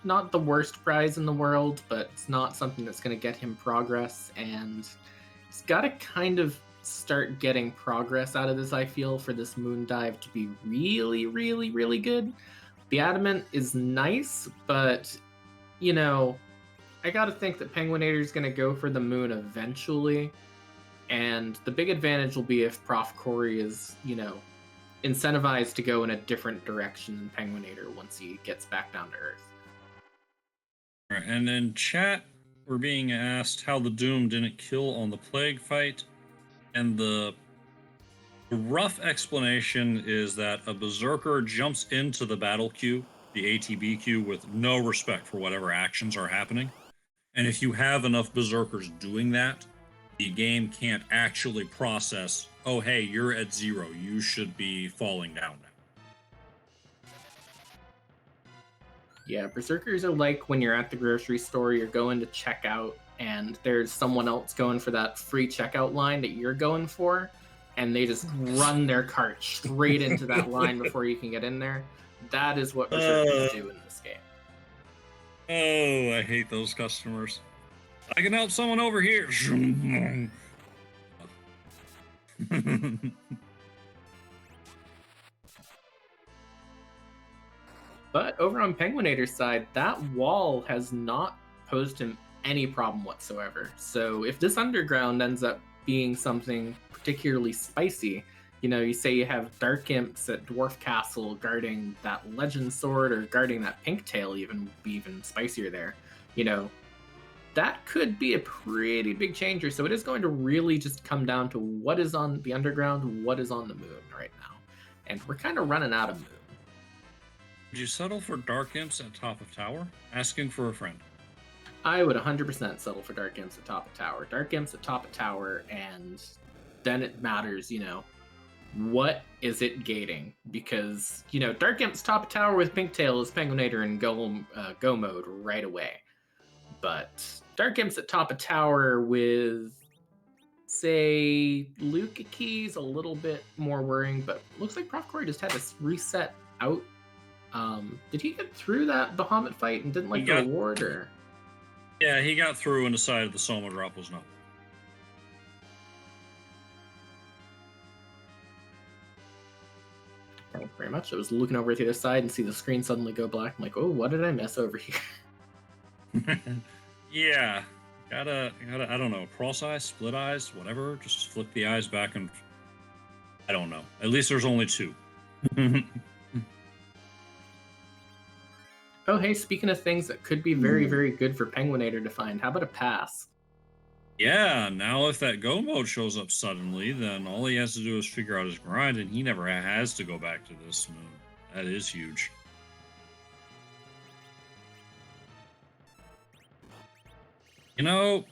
the worst prize in the world, but it's not something that's going to get him progress, and he's got to kind of start getting progress out of this, I feel, for this moon dive to be really, really, really good. The Adamant is nice, but, I got to think that penguin8r is going to go for the moon eventually, and the big advantage will be if profcory is, incentivized to go in a different direction than penguin8r once he gets back down to Earth. All right, and in chat, we're being asked how the Doom didn't kill on the Plague fight, and the rough explanation is that a Berserker jumps into the battle queue, the ATB queue, with no respect for whatever actions are happening. And if you have enough Berserkers doing that, the game can't actually process, oh, hey, you're at 0. You should be falling down now. Yeah, berserkers are like when you're at the grocery store, you're going to check out, and there's someone else going for that free checkout line that you're going for, and they just run their cart straight into that line before you can get in there. That is what berserkers do in this game. Oh, I hate those customers. I can help someone over here. But over on Penguin8r's side, that wall has not posed him any problem whatsoever. So if this underground ends up being something particularly spicy, you say you have dark imps at Dwarf Castle guarding that legend sword or guarding that pink tail, even spicier there. That could be a pretty big changer. So it is going to really just come down to what is on the underground, what is on the moon right now. And we're kind of running out of moon. Would you settle for dark imps at top of tower? Asking for a friend. I would 100% settle for dark imps at top of tower. Dark imps at top of tower, and then it matters, what is it gating? Because, dark imps top of tower with pink tail is Penguin8r in go mode right away. But dark imps at top of tower with, say, Luca keys, a little bit more worrying, but looks like profcory just had to reset out. Did he get through that Bahamut fight and didn't like the reward, or? Yeah, he got through and decided the Soma drop was not. Thank you very much. I was looking over to the other side and see the screen suddenly go black. I'm like, oh, what did I miss over here? Yeah. Gotta, I don't know, cross eyes, split eyes, whatever. Just flip the eyes back and I don't know. At least there's only two. Oh, hey, speaking of things that could be very, very good for Penguin8r to find, how about a pass? Yeah, now if that go mode shows up suddenly, then all he has to do is figure out his grind, and he never has to go back to this moon. That is huge. Kainazo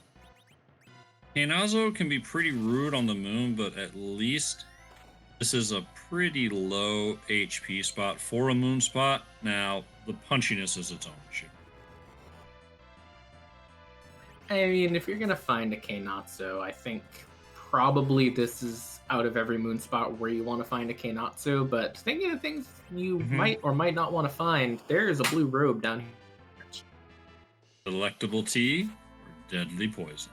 can be pretty rude on the moon, but at least this is a pretty low HP spot for a moon spot. Now, the punchiness is its own issue. I mean, if you're going to find a Kainatsu, I think probably this is out of every moon spot where you want to find a Kainatsu, but thinking of things you might or might not want to find, there's a blue robe down here. Delectable tea or deadly poison?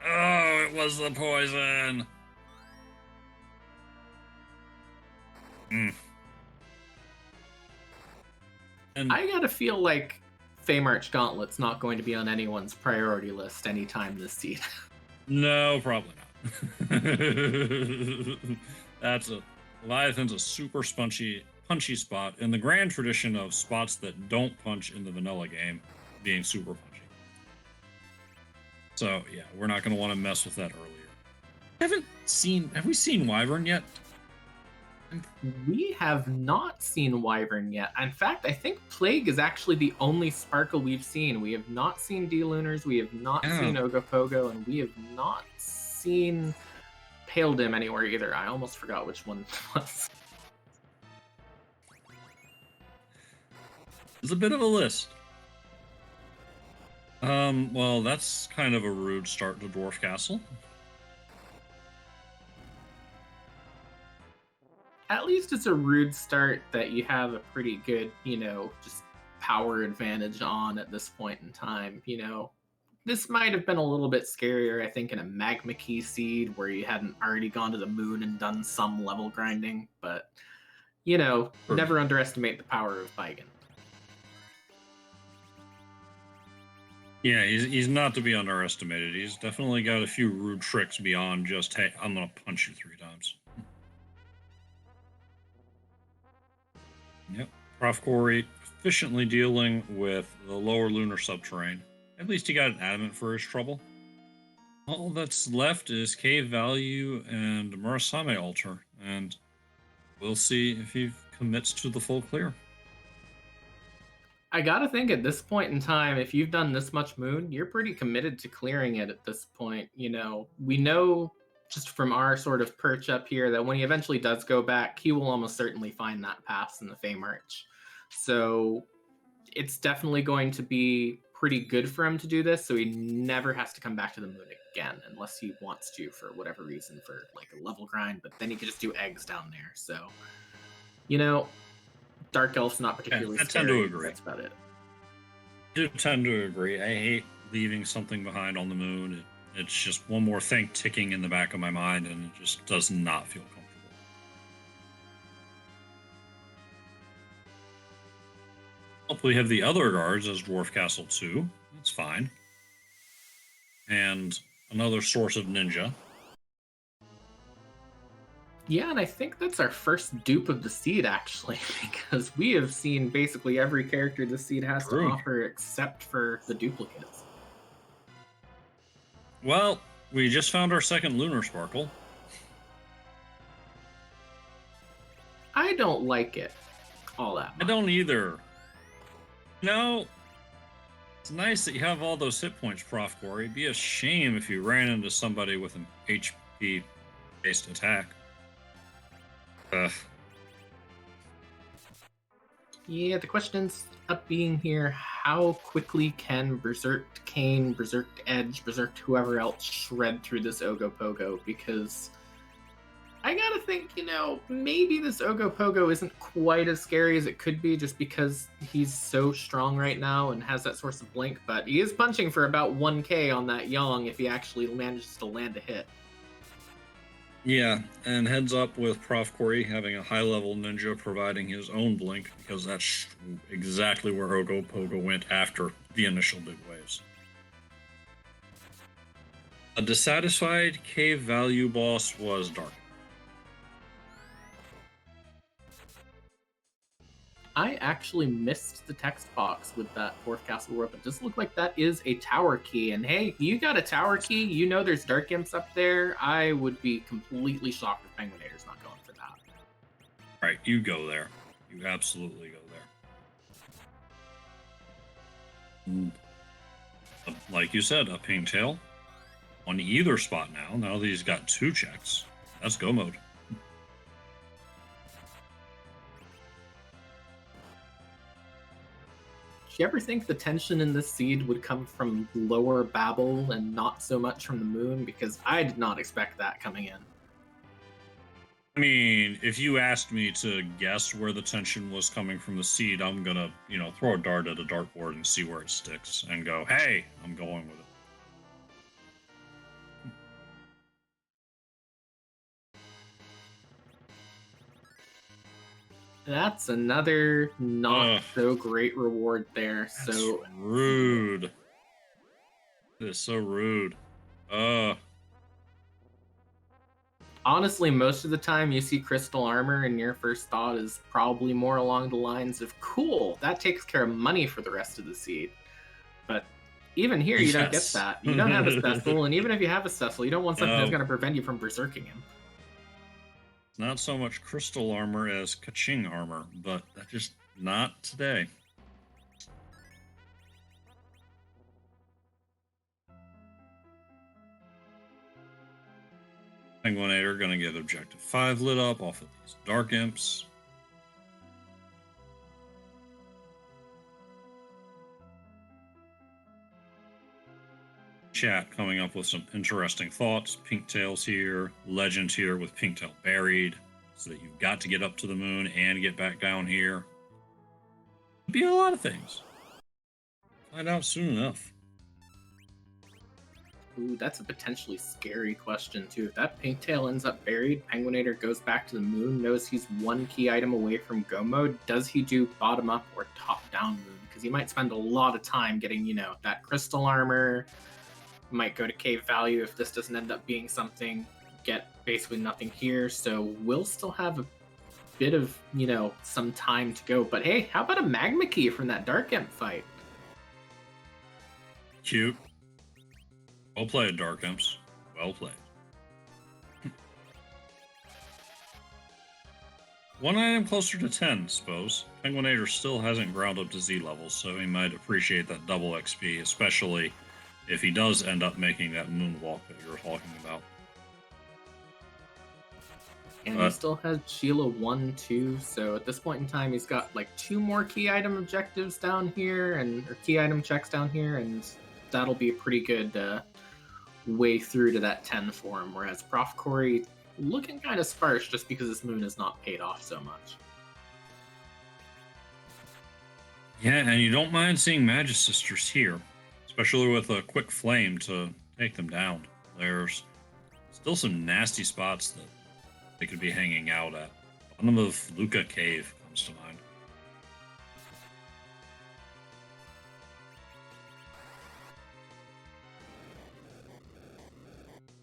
Oh, it was the poison! And I gotta feel like Feymarch Gauntlet's not going to be on anyone's priority list anytime this season. No, probably not. Leviathan's a super punchy spot in the grand tradition of spots that don't punch in the vanilla game being super punchy. So yeah, we're not going to want to mess with that earlier. Have we seen Wyvern yet? We have not seen Wyvern yet. In fact, I think Plague is actually the only Sparkle we've seen. We have not seen D-Lunars, we have not seen Ogopogo, and we have not seen Pale Dim anywhere either. I almost forgot which one it was. It's a bit of a list. Well, that's kind of a rude start to Dwarf Castle. At least it's a rude start that you have a pretty good, just power advantage on at this point in time. This might have been a little bit scarier, I think, in a Magma Key seed where you hadn't already gone to the moon and done some level grinding, but, never underestimate the power of Baigan. Yeah, he's not to be underestimated. He's definitely got a few rude tricks beyond just, hey, I'm going to punch you 3 times. Yep, profcory efficiently dealing with the lower lunar subterrane. At least he got an adamant for his trouble. All that's left is Cave Value and Murasame Altar, and we'll see if he commits to the full clear. I gotta think at this point in time, if you've done this much moon, you're pretty committed to clearing it at this point. We know just from our sort of perch up here that when he eventually does go back, he will almost certainly find that pass in the Feymarch. So it's definitely going to be pretty good for him to do this, so he never has to come back to the moon again unless he wants to for whatever reason, for like a level grind, but then he could just do eggs down there. So, Dark Elf's not particularly I scary. tend to agree. That's about it. I do tend to agree. I hate leaving something behind on the moon. It's just one more thing ticking in the back of my mind, and it just does not feel comfortable. We have the other guards as Dwarf Castle 2. That's fine. And another source of ninja. Yeah, and I think that's our first dupe of the seed, actually, because we have seen basically every character the seed has to offer except for the duplicates. Well, we just found our second Lunar Sparkle. I don't like it all that much. I don't either. It's nice that you have all those hit points, profcory. It'd be a shame if you ran into somebody with an HP-based attack. Ugh. Yeah, the question's up being here, how quickly can Berserk Kane, Berserk Edge, Berserk whoever else shred through this Ogopogo? Because I gotta think, maybe this Ogopogo isn't quite as scary as it could be just because he's so strong right now and has that source of blink, but he is punching for about 1k on that Yang if he actually manages to land a hit. Yeah, and heads up with profcory having a high-level ninja providing his own blink, because that's exactly where Ogopogo went after the initial big waves. A dissatisfied cave value boss was Dark. I actually missed the text box with that fourth castle world, but it does look like that is a tower key. And hey, you got a tower key, there's Dark Imps up there. I would be completely shocked if penguin8r's not going for that. Right, you go there. You absolutely go there. Like you said, a pink tail on either spot now. Now that he's got 2 checks. That's go mode. Do you ever think the tension in this seed would come from lower Babel and not so much from the moon? Because I did not expect that coming in. I mean, if you asked me to guess where the tension was coming from the seed, I'm gonna, throw a dart at a dartboard and see where it sticks and go, hey, I'm going with it. That's another not so great reward there. That's so rude. It is so rude. Honestly, most of the time you see crystal armor and your first thought is probably more along the lines of, cool, that takes care of money for the rest of the seed. But even here, you don't get that. You don't have a Cecil, and even if you have a Cecil, you don't want something that's going to prevent you from berserking him. Not so much crystal armor as kaching armor, but that's just not today. penguin8r going to get objective 5 lit up off of these Dark Imps. Chat coming up with some interesting thoughts. Pinktail's here, Legend here with Pinktail buried, so that you've got to get up to the moon and get back down here. Could be a lot of things. Find out soon enough. Ooh, that's a potentially scary question too. If that Pinktail ends up buried, penguin8r goes back to the moon, knows he's 1 key item away from go mode. Does he do bottom up or top down moon? Because he might spend a lot of time getting, that crystal armor. Might go to cave value if this doesn't end up being something. Get basically nothing here, so we'll still have a bit of, some time to go. But hey, how about a magma key from that Dark Imp fight? Cute. Well played, Dark Imps. Well played. 1 item closer to 10, suppose. penguin8r still hasn't ground up to Z levels, so he might appreciate that double XP, especially if he does end up making that moonwalk that you were talking about. And he still has Sheila 1, 2. So at this point in time, he's got like 2 more key item objectives down here, or key item checks down here, and that'll be a pretty good way through to that 10 for him. Whereas profcory looking kind of sparse just because this moon has not paid off so much. Yeah, and you don't mind seeing Magisters here, especially with a quick flame to take them down. There's still some nasty spots that they could be hanging out at. Bottom of Luca Cave comes to mind.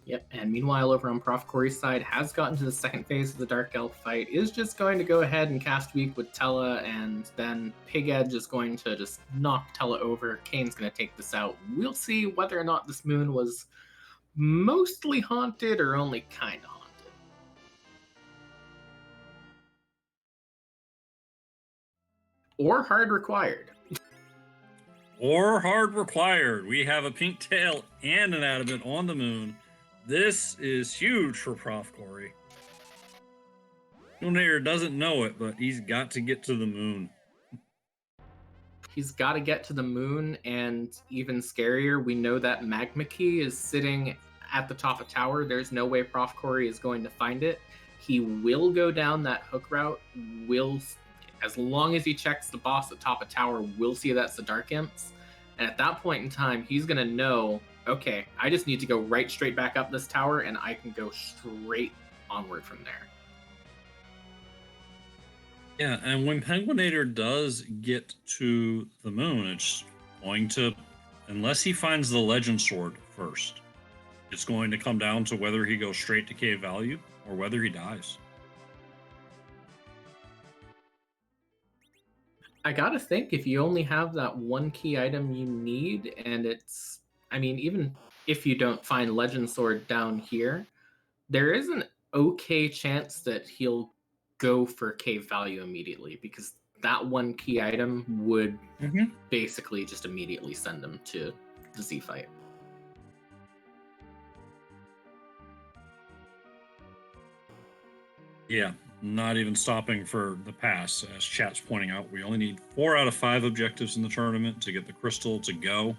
Yep, and meanwhile over on profcory's side, has gotten to the second phase of the Dark Elf fight, is just going to go ahead and cast Weak with Tella, and then Pig Edge is going to just knock Tella over. Kane's going to take this out. We'll see whether or not this moon was mostly haunted or only kind of haunted. Or hard required. Or hard required. We have a pink tail and an adamant on the moon. This is huge for profcory. Penguin8r doesn't know it, but he's got to get to the moon. He's got to get to the moon, and even scarier, we know that Magma Key is sitting at the top of tower. There's no way profcory is going to find it. He will go down that hook route. As long as he checks the boss at top of tower, we'll see that's the Dark Imps. And at that point in time, he's going to know, okay, I just need to go right straight back up this tower, and I can go straight onward from there. Yeah, and when Penguin8r does get to the moon, it's going to, unless he finds the Legend Sword first, it's going to come down to whether he goes straight to cave value or whether he dies. I gotta think, if you only have that one key item you need, and it's, I mean, even if you don't find Legend Sword down here, there is an okay chance that he'll go for cave value immediately, because that one key item would basically just immediately send him to the Z fight. Yeah, not even stopping for the pass. As chat's pointing out, we only need 4 out of 5 objectives in the tournament to get the crystal to go.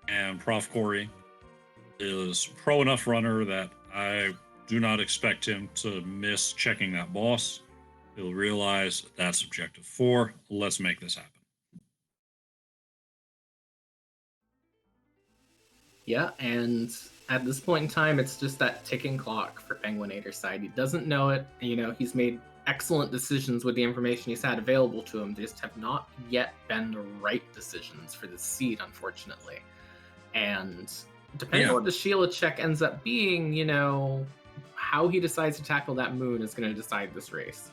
And profcory is pro enough runner that I do not expect him to miss checking that boss. He'll realize that's objective 4. Let's make this happen. Yeah, and at this point in time, it's just that ticking clock for Penguin8r's side. He doesn't know it. You know, he's made excellent decisions with the information he's had available to him. They just have not yet been the right decisions for the seed, unfortunately. And depending on what the Sheila check ends up being, you know, how he decides to tackle that moon is going to decide this race.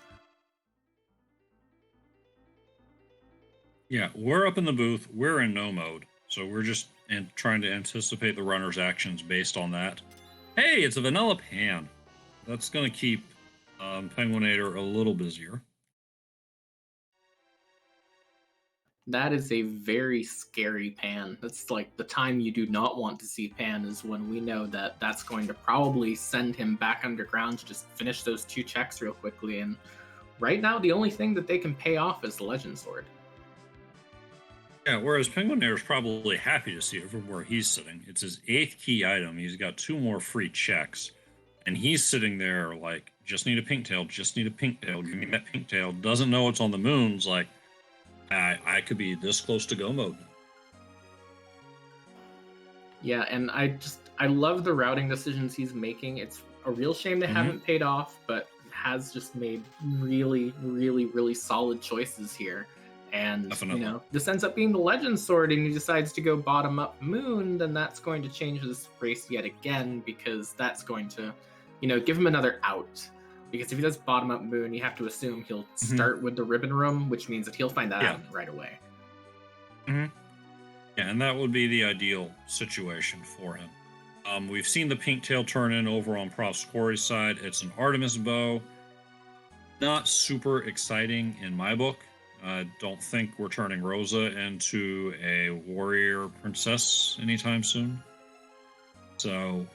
Yeah, we're up in the booth. We're in no mode. So we're just trying to anticipate the runner's actions based on that. Hey, it's a vanilla pan. That's going to keep Penguin8r a little busier. That is a very scary pan. That's like the time you do not want to see pan is when we know that that's going to probably send him back underground to just finish those 2 checks real quickly. And right now, the only thing that they can pay off is the Legend Sword. Yeah, whereas Penguin8r is probably happy to see it from where he's sitting. It's his 8th key item. He's got 2 more free checks. And he's sitting there like, just need a pink tail, just need a pink tail, give me that pink tail. Doesn't know it's on the moon's like, I could be this close to go mode. Yeah, and I love the routing decisions he's making. It's a real shame they haven't paid off, but has just made really, really, really solid choices here. And, Definitely. You know, this ends up being the Legend Sword and he decides to go bottom up moon, then that's going to change this race yet again, because that's going to, you know, give him another out. Because if he does bottom up moon, you have to assume he'll start with the ribbon room, which means that he'll find that out right away. Yeah, and that would be the ideal situation for him. We've seen the pink tail turn in over on profcory's side. It's an Artemis bow. Not super exciting in my book. I don't think we're turning Rosa into a warrior princess anytime soon. So,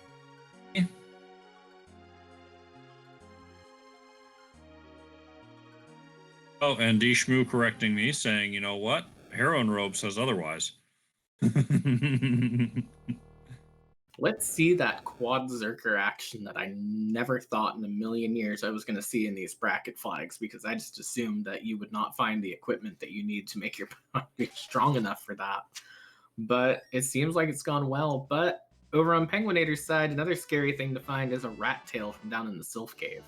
Oh, and D Shmoo correcting me, saying, you know what? Heroine Robe says otherwise. Let's see that quad Zerker action that I never thought in a million years I was going to see in these bracket flags, because I just assumed that you would not find the equipment that you need to make your opponent strong enough for that. But it seems like it's gone well. But over on Penguin8r's side, another scary thing to find is a rat tail from down in the Sylph Cave.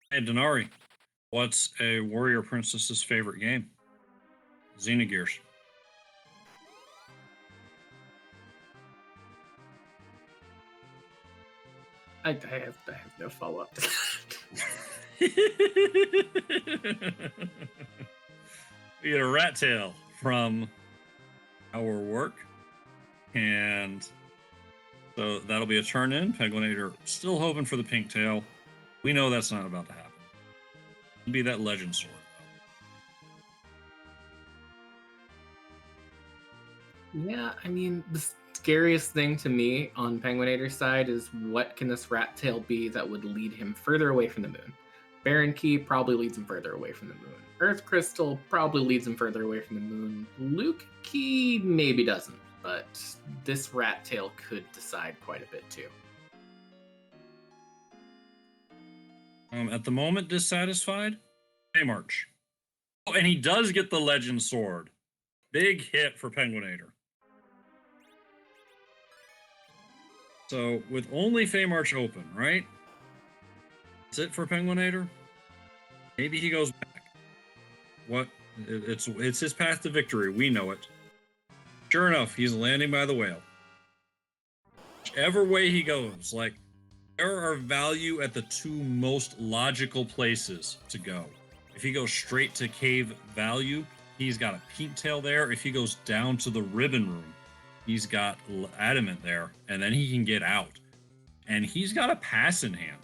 Hey, Denari, what's a warrior princess's favorite game? Xenogears. I have no follow-up to We get a rat tail from our work, and so that'll be a turn in. Penguin8r still hoping for the pink tail. We know that's not about to happen. It'll be that legend sword, that. Yeah, I mean, the scariest thing to me on Penguin8r's side is what can this rat tail be that would lead him further away from the moon? Baron Key probably leads him further away from the moon. Earth Crystal probably leads him further away from the moon. Luke Key maybe doesn't, but this rat tail could decide quite a bit too. At the moment, dissatisfied. March. Oh, and he does get the legend sword. Big hit for Penguin8r. So with only Feymarch open, right? That's it for Penguin8r. Maybe he goes back. What? It's his path to victory. We know it. Sure enough, he's landing by the whale. Whichever way he goes, like, there are value at the two most logical places to go. If he goes straight to cave value, he's got a pink tail there. If he goes down to the ribbon room, he's got adamant there, and then he can get out. And he's got a pass in hand.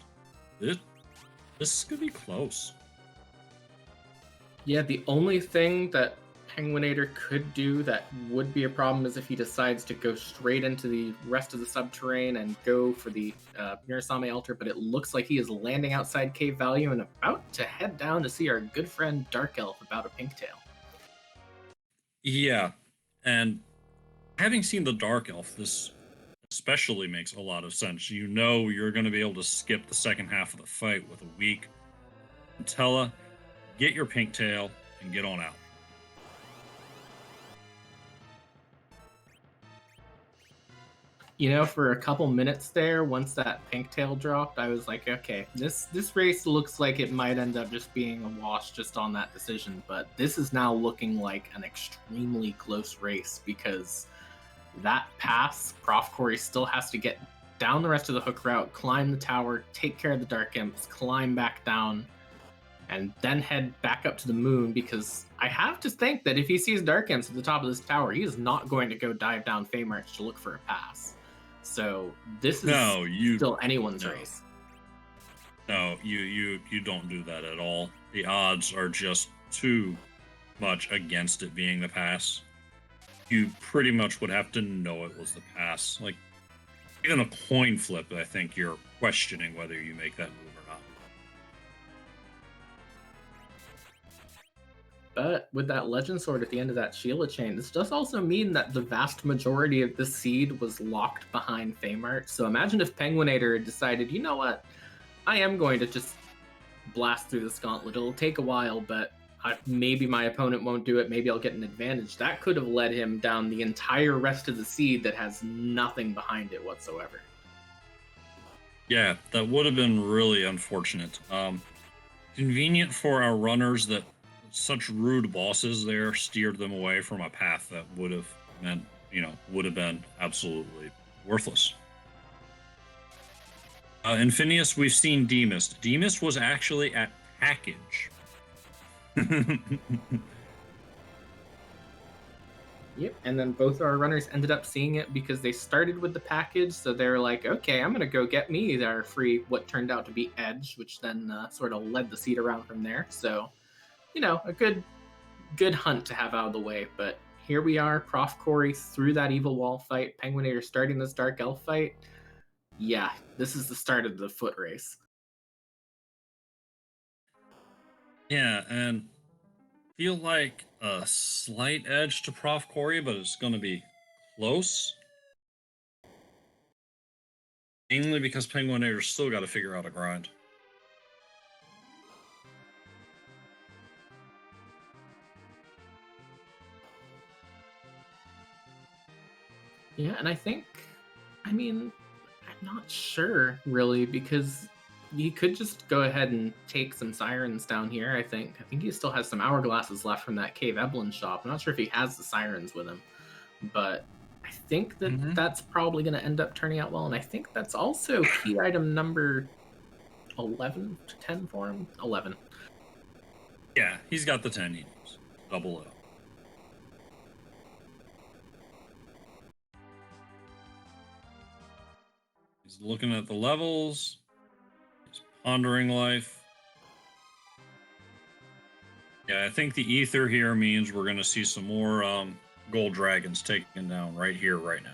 This could be close. Yeah, the only thing that Penguin8r could do that would be a problem is if he decides to go straight into the rest of the subterranean and go for the Mirasame altar, but it looks like he is landing outside cave value and about to head down to see our good friend Dark Elf about a pink tail. Yeah, and having seen the Dark Elf, this especially makes a lot of sense. You know you're going to be able to skip the second half of the fight with a weak Tella, get your pink tail, and get on out. You know, for a couple minutes there, once that pink tail dropped, I was like, okay, this race looks like it might end up just being a wash just on that decision, but this is now looking like an extremely close race, because that pass, profcory still has to get down the rest of the hook route, climb the tower, take care of the Dark Imps, climb back down, and then head back up to the moon, because I have to think that if he sees Dark Imps at the top of this tower, he is not going to go dive down Feymarch to look for a pass. So this is still anyone's race. No, you don't do that at all. The odds are just too much against it being the pass. You pretty much would have to know it was the pass. Like, even a coin flip, I think you're questioning whether you make that move or not. But with that legend sword at the end of that Sheila chain, this does also mean that the vast majority of the seed was locked behind Feymarch. So imagine if Penguin8r had decided, you know what, I am going to just blast through this gauntlet. It'll take a while, but maybe my opponent won't do it. Maybe I'll get an advantage. That could have led him down the entire rest of the seed that has nothing behind it whatsoever. Yeah, that would have been really unfortunate. Convenient for our runners that such rude bosses there steered them away from a path that would have meant, would have been absolutely worthless. In Phineas, we've seen Demist. Demist was actually at package. Yep, and then both our runners ended up seeing it because they started with the package, so they're like, okay, I'm going to go get me their free, what turned out to be Edge, which then sort of led the seed around from there. So, a good hunt to have out of the way. But here we are, profcory through that evil wall fight, Penguin8r starting this Dark Elf fight. Yeah, this is the start of the foot race. Yeah, and feel like a slight edge to Prof Corey, but it's going to be close. Mainly because penguin8r's still got to figure out a grind. Yeah, and I mean, I'm not sure really because he could just go ahead and take some sirens down here. I think he still has some hourglasses left from that Cave Eblin shop. I'm not sure if he has the sirens with him, but I think that Mm-hmm. that's probably going to end up turning out well. And I think that's also key item number 11 to 10 for him. 11. Yeah, he's got the 10 he needs. Double it up. He's looking at the levels. He's pondering life. Yeah, I think the ether here means we're going to see some more gold dragons taken down right here, right now.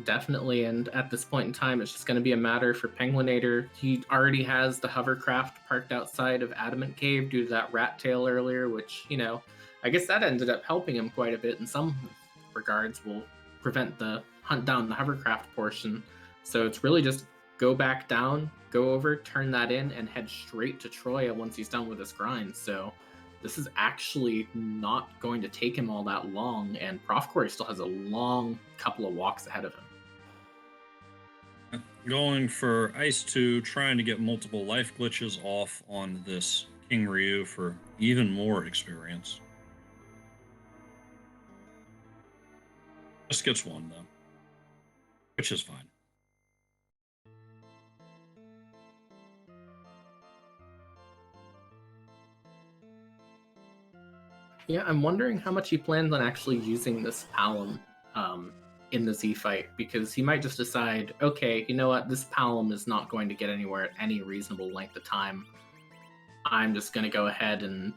Definitely, and at this point in time, it's just going to be a matter for penguin8r. He already has the hovercraft parked outside of Adamant Cave due to that rat tail earlier, which, I guess that ended up helping him quite a bit in some regards, will prevent the hunt down the hovercraft portion. So it's really just go back down, go over, turn that in, and head straight to Troya once he's done with his grind. So this is actually not going to take him all that long, and profcory still has a long couple of walks ahead of him. Going for Ice 2, trying to get multiple life glitches off on this King Ryu for even more experience. Just gets one, though, which is fine. Yeah, I'm wondering how much he plans on actually using this Palom in the Z fight, because he might just decide, okay, you know what, this Palom is not going to get anywhere at any reasonable length of time. I'm just going to go ahead and,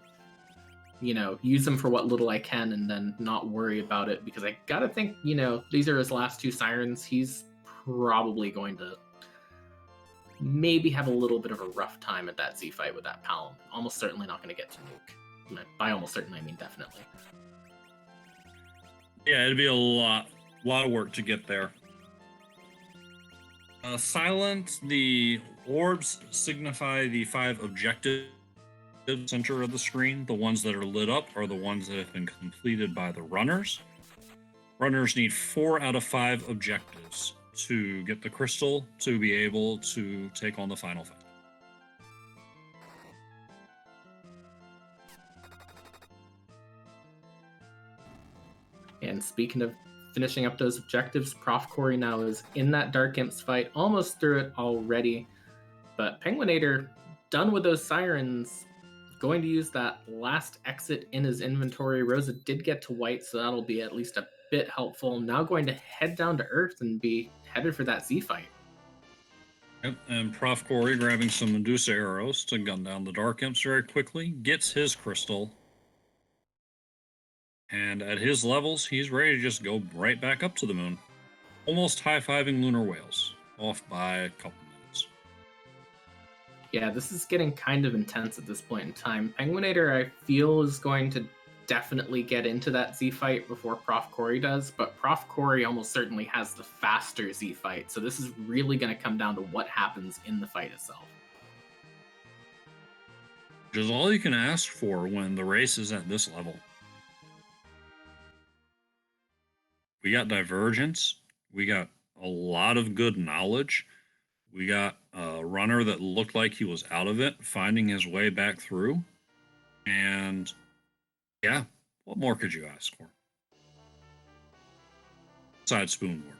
use him for what little I can and then not worry about it, because I gotta think, these are his last two sirens. He's probably going to maybe have a little bit of a rough time at that Z fight with that Palom. Almost certainly not going to get to nuke. By almost certainly, I mean definitely. Yeah, it'd be a lot of work to get there. Silent, the orbs signify the 5 objectives center of the screen. The ones that are lit up are the ones that have been completed by the runners. Runners need 4 out of 5 objectives to get the crystal to be able to take on the final fight. And speaking of finishing up those objectives, profcory now is in that Dark Imps fight, almost through it already. But penguin8r, done with those sirens, going to use that last exit in his inventory. Rosa did get to white, so that'll be at least a bit helpful. Now going to head down to Earth and be headed for that Z fight. Yep, and Prof Corey grabbing some Medusa arrows to gun down the Dark Imps very quickly, gets his crystal. And at his levels, he's ready to just go right back up to the moon. Almost high-fiving lunar whales, off by a couple minutes. Yeah, this is getting kind of intense at this point in time. penguin8r, I feel, is going to definitely get into that Z fight before profcory does, but profcory almost certainly has the faster Z fight, so this is really going to come down to what happens in the fight itself. Which is all you can ask for when the race is at this level. We got divergence. We got a lot of good knowledge. We got a runner that looked like he was out of it, finding his way back through. And yeah, what more could you ask for? Besides Spoonboard.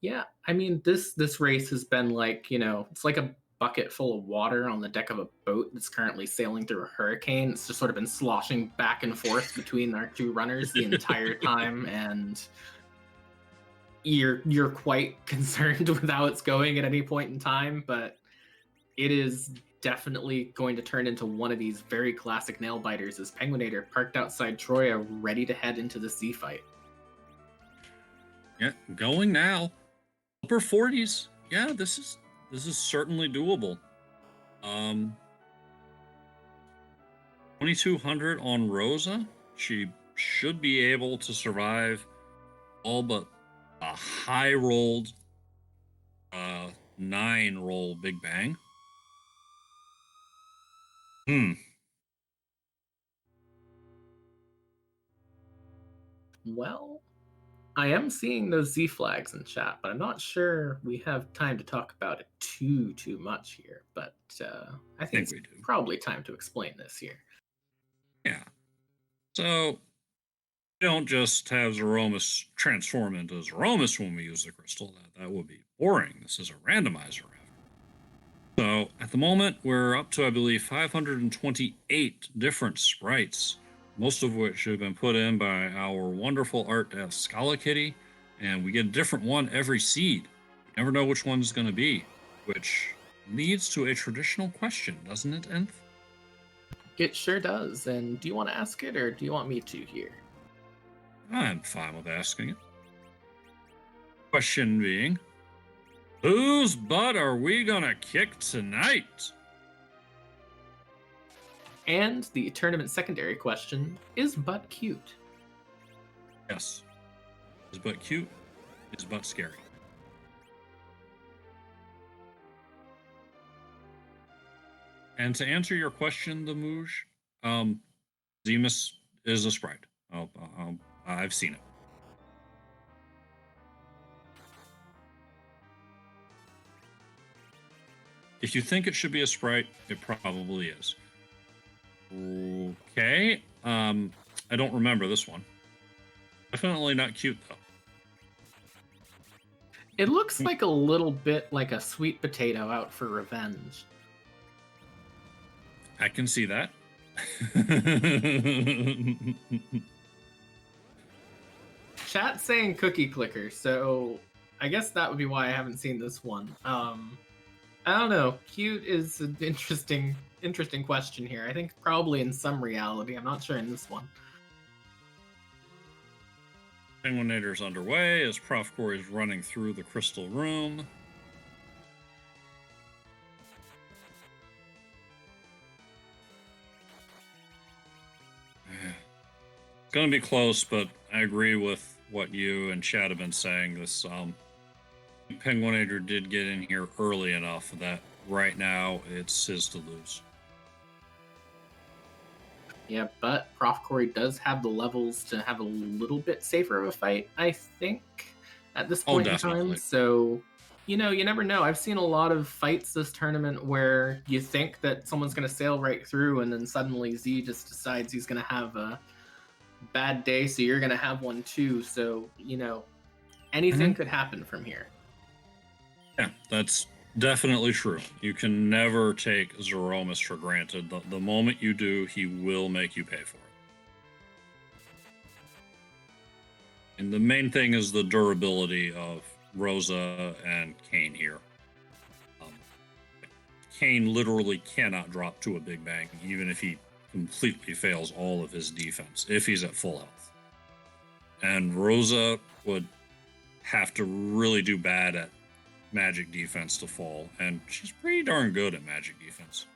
Yeah, I mean, this race has been like, it's like a bucket full of water on the deck of a boat that's currently sailing through a hurricane. It's just sort of been sloshing back and forth between our two runners the entire time, and you're quite concerned with how it's going at any point in time, but it is definitely going to turn into one of these very classic nail biters as Penguin8r parked outside Troya, ready to head into the Z fight. Yeah, going now. Upper 40s. Yeah, this is certainly doable. 2200 on Rosa. She should be able to survive all but a high rolled 9 roll Big Bang. Well, I am seeing those Z flags in chat, but I'm not sure we have time to talk about it too much here. But I think it's we do. probably time to explain this here. Yeah. So we don't just have Zeromus transform into Zeromus when we use the crystal. That would be boring. This is a randomizer. So at the moment, we're up to, I believe, 528 different sprites, most of which have been put in by our wonderful art Scala Kitty, and we get a different one every seed. We never know which one's going to be, which leads to a traditional question, doesn't it, Nth? It sure does. And do you want to ask it, or do you want me to here? I'm fine with asking it. Question being, whose butt are we gonna kick tonight? And the tournament secondary question, is butt cute? Yes. Is butt cute? Is butt scary? And to answer your question, the Mouge, Zemus is a sprite. I've seen it. If you think it should be a sprite, it probably is. Okay. I don't remember this one. Definitely not cute, though. It looks like a little bit like a sweet potato out for revenge. I can see that. Chat saying cookie clicker, so I guess that would be why I haven't seen this one. I don't know. Cute is an interesting question here. I think probably in some reality. I'm not sure in this one. Penguin8r's underway as profcory is running through the crystal room. It's going to be close, but I agree with what you and Chad have been saying. This Penguin8r did get in here early enough that right now it's his to lose. Yeah, but profcory does have the levels to have a little bit safer of a fight, I think, at this point in time. So, you know, you never know. I've seen a lot of fights this tournament where you think that someone's going to sail right through, and then suddenly Z just decides he's going to have a bad day, so you're going to have one too. So, you know, anything could happen from here. Yeah, that's definitely true. You can never take Zeromus for granted. The moment you do, he will make you pay for it. And the main thing is the durability of Rosa and Kane here. Kane literally cannot drop to a Big Bang, even if he completely fails all of his defense, if he's at full health. And Rosa would have to really do bad at magic defense to fall, and she's pretty darn good at magic defense.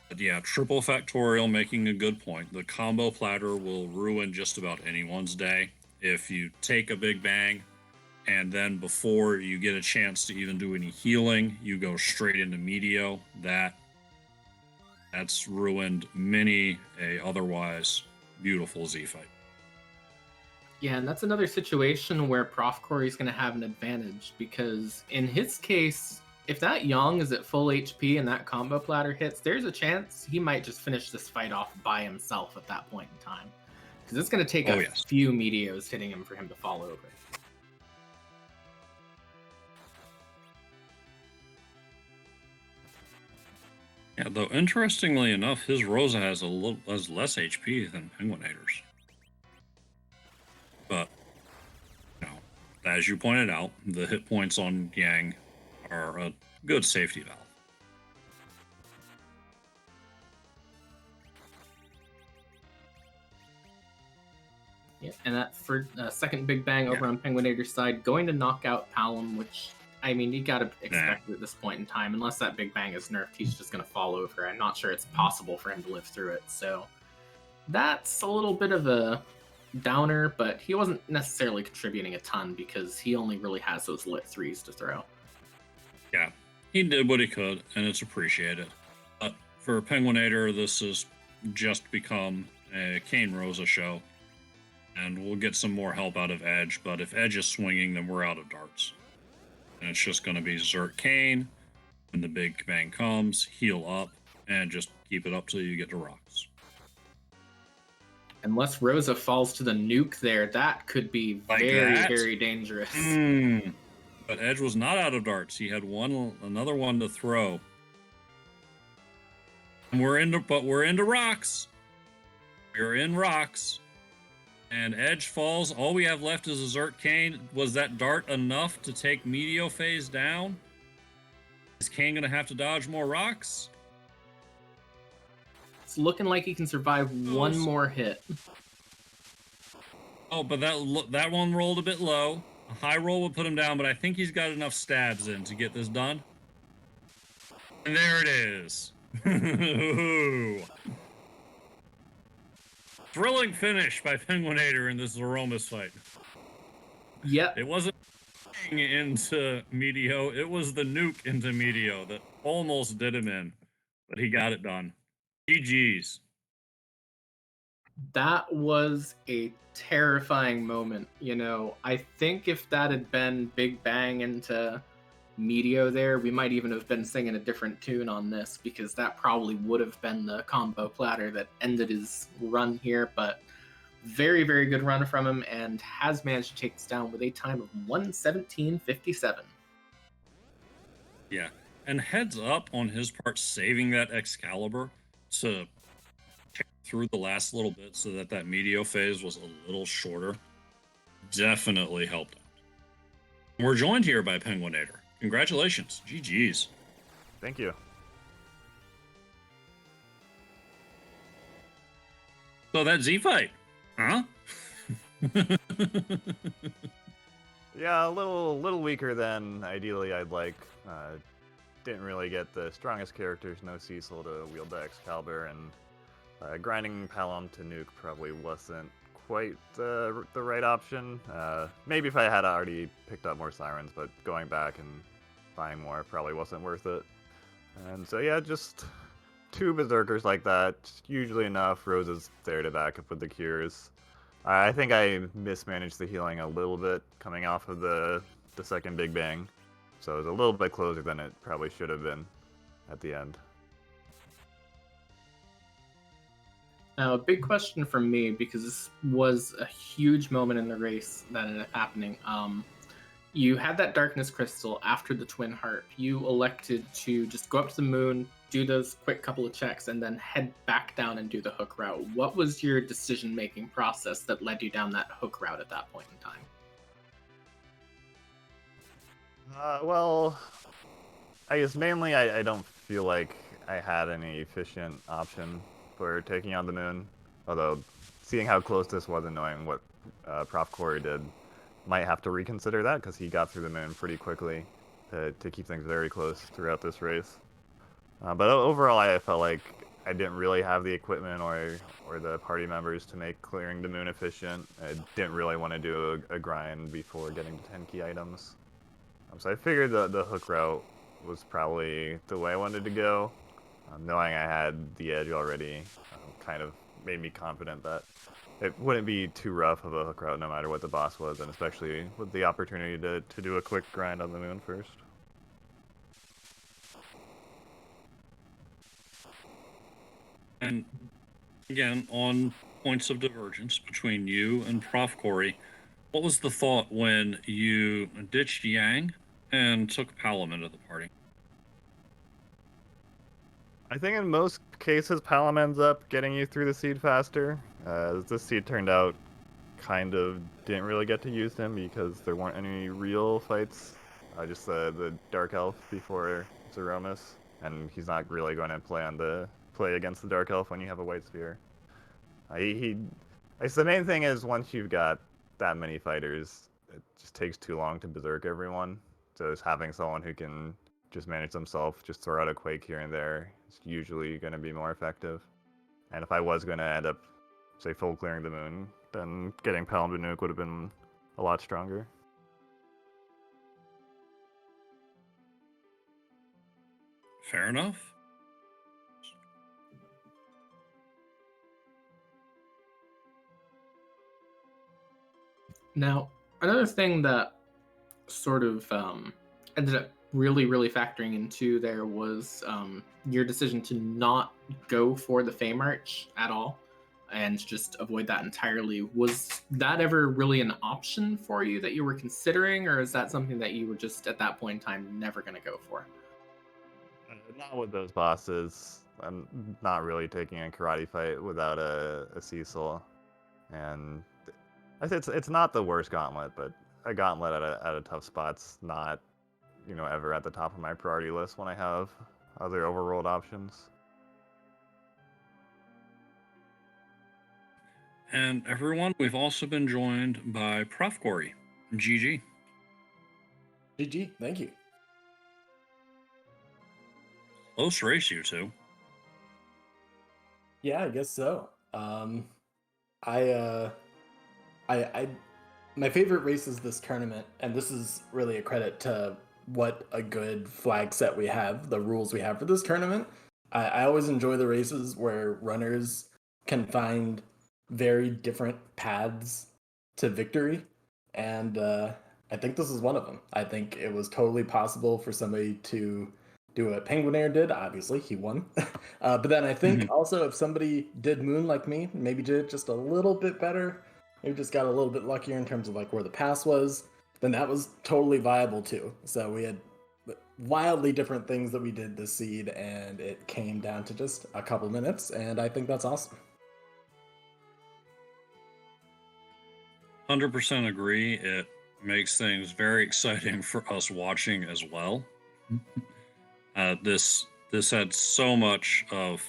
But yeah, triple factorial making a good point. The combo platter will ruin just about anyone's day. If you take a Big Bang and then before you get a chance to even do any healing, you go straight into Medio, that's ruined many a otherwise beautiful Z fight. Yeah, and that's another situation where profcory is going to have an advantage, because in his case, if that Yang is at full HP and that combo platter hits, there's a chance he might just finish this fight off by himself at that point in time. Because it's going to take a few Medios hitting him for him to fall over. Yeah, though interestingly enough, his Rosa has less HP than Penguin8r's. But, you know, as you pointed out, the hit points on Yang are a good safety valve. Yeah, and that for second Big Bang over on Penguin8r's side, going to knock out Palom, which, I mean, you gotta expect it at this point in time. Unless that Big Bang is nerfed, he's just gonna fall over. I'm not sure it's possible for him to live through it. So that's a little bit of a downer, but he wasn't necessarily contributing a ton because he only really has those lit 3s to throw. Yeah, he did what he could, and it's appreciated. But for Penguin8r, this has just become a Kane Rosa show, and we'll get some more help out of Edge, but if Edge is swinging, then we're out of darts. And it's just going to be Zert Kane, when the Big Bang comes, heal up, and just keep it up till you get to rocks. Unless Rosa falls to the nuke there, that could be Like very, that? very dangerous. But Edge was not out of darts. He had another one to throw. And we're into rocks. We're in rocks. And Edge falls. All we have left is a Zert Kane. Was that dart enough to take Meteo Phase down? Is Kane going to have to dodge more rocks? It's looking like he can survive one more hit. Oh, but that one rolled a bit low. A high roll would put him down, but I think he's got enough stabs in to get this done. And there it is. Thrilling finish by Penguin8r in this Zeromus fight. Yep. It wasn't into Meteo, it was the nuke into Meteo that almost did him in, but he got it done. GG's. That was a terrifying moment. You know, I think if that had been Big Bang into Meteo there, we might even have been singing a different tune on this, because that probably would have been the combo platter that ended his run here. But very, very good run from him, and has managed to take this down with a time of 1:17:57. Yeah, and heads up on his part, saving that Excalibur to check through the last little bit so that Meteo phase was a little shorter. Definitely helped out. We're joined here by Penguin8r. Congratulations. GG's. Thank you. So that Z fight, huh? Yeah, a little weaker than ideally I'd like. Didn't really get the strongest characters, no Cecil to wield the Excalibur, and grinding Palom to nuke probably wasn't quite the right option. Maybe if I had already picked up more Sirens, but going back and buying more probably wasn't worth it. And so yeah, just two Berserkers like that, usually enough. Rosa's there to back up with the cures. I think I mismanaged the healing a little bit coming off of the second Big Bang. So it was a little bit closer than it probably should have been at the end. Now, a big question from me, because this was a huge moment in the race that ended up happening. You had that Darkness Crystal after the Twin Heart. You elected to just go up to the moon, do those quick couple of checks, and then head back down and do the hook route. What was your decision-making process that led you down that hook route at that point in time? Well, I guess mainly I don't feel like I had any efficient option for taking on the moon. Although, seeing how close this was and knowing what profcory did, might have to reconsider that, because he got through the moon pretty quickly to keep things very close throughout this race. But overall, I felt like I didn't really have the equipment or the party members to make clearing the moon efficient. I didn't really want to do a grind before getting to 10 key items. So I figured the hook route was probably the way I wanted to go. Knowing I had the edge already kind of made me confident that it wouldn't be too rough of a hook route no matter what the boss was, and especially with the opportunity to do a quick grind on the moon first. And again, on points of divergence between you and profcory, what was the thought when you ditched Yang and took Palom into the party? I think in most cases, Palom ends up getting you through the seed faster. This seed turned out kind of didn't really get to use him because there weren't any real fights. Just the Dark Elf before Zeromus, and he's not really going to play against the Dark Elf when you have a White Sphere. Like, the main thing is once you've got that many fighters, it just takes too long to berserk everyone. So just having someone who can just manage themselves, just throw out a quake here and there, is usually going to be more effective. And if I was going to end up, say, full clearing the moon, then getting Paladin Nuke would have been a lot stronger. Fair enough. Now, another thing that sort of ended up really factoring into there was your decision to not go for the Fame Arch at all and just avoid that entirely. Was that ever really an option for you that you were considering, or is that something that you were just at that point in time never going to go for? Not with those bosses. I'm not really taking a karate fight without a Cecil. And it's not the worst gauntlet, but a gauntlet at a tough spot's not, ever at the top of my priority list when I have other overworld options. And everyone, we've also been joined by profcory. GG. GG, thank you. Close race, you two. Yeah, I guess so. I my favorite races this tournament, and this is really a credit to what a good flag set we have, the rules we have for this tournament. I always enjoy the races where runners can find very different paths to victory, and I think this is one of them. I think it was totally possible for somebody to do what penguin8r did. Obviously, he won. But then I think also if somebody did Moon like me, maybe did it just a little bit better, maybe just got a little bit luckier in terms of like where the pass was, then that was totally viable too. So we had wildly different things that we did this seed, and it came down to just a couple minutes, and I think that's awesome. 100% agree. It makes things very exciting for us watching as well. This had so much of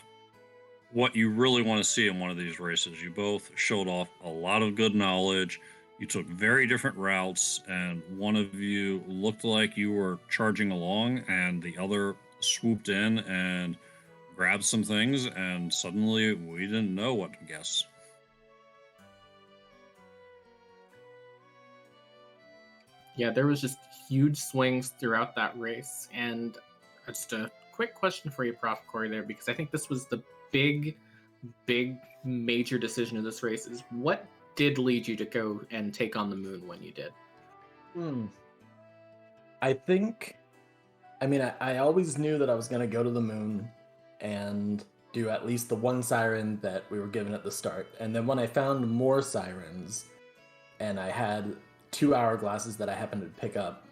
what you really want to see in one of these races. You both showed off a lot of good knowledge. You took very different routes, and one of you looked like you were charging along, and the other swooped in and grabbed some things, and suddenly we didn't know what to guess. Yeah, there was just huge swings throughout that race. And just a quick question for you, profcory, there, because I think this was the big major decision of this race, is what did lead you to go and take on the moon when you did? I always knew that I was going to go to the moon and do at least the one siren that we were given at the start. And then when I found more sirens and I had 2 hourglasses that I happened to pick up,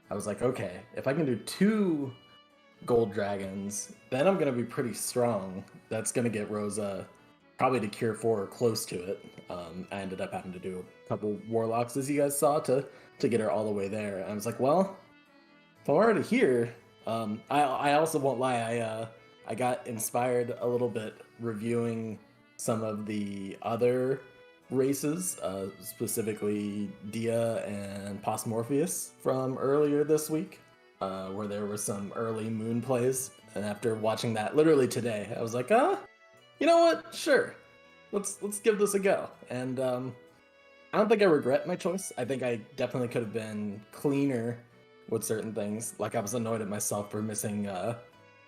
I was like, okay, if I can do 2 gold dragons, then I'm going to be pretty strong. That's going to get Rosa probably to Cure 4 or close to it. I ended up having to do a couple warlocks, as you guys saw, to get her all the way there. And I was like, well, if I'm already here, I also won't lie, I got inspired a little bit reviewing some of the other races, specifically Dia and Postmorpheus from earlier this week, where there were some early moon plays. And after watching that literally today, I was like, you know what? Sure, let's give this a go. And I don't think I regret my choice. I think I definitely could have been cleaner with certain things. Like I was annoyed at myself for missing a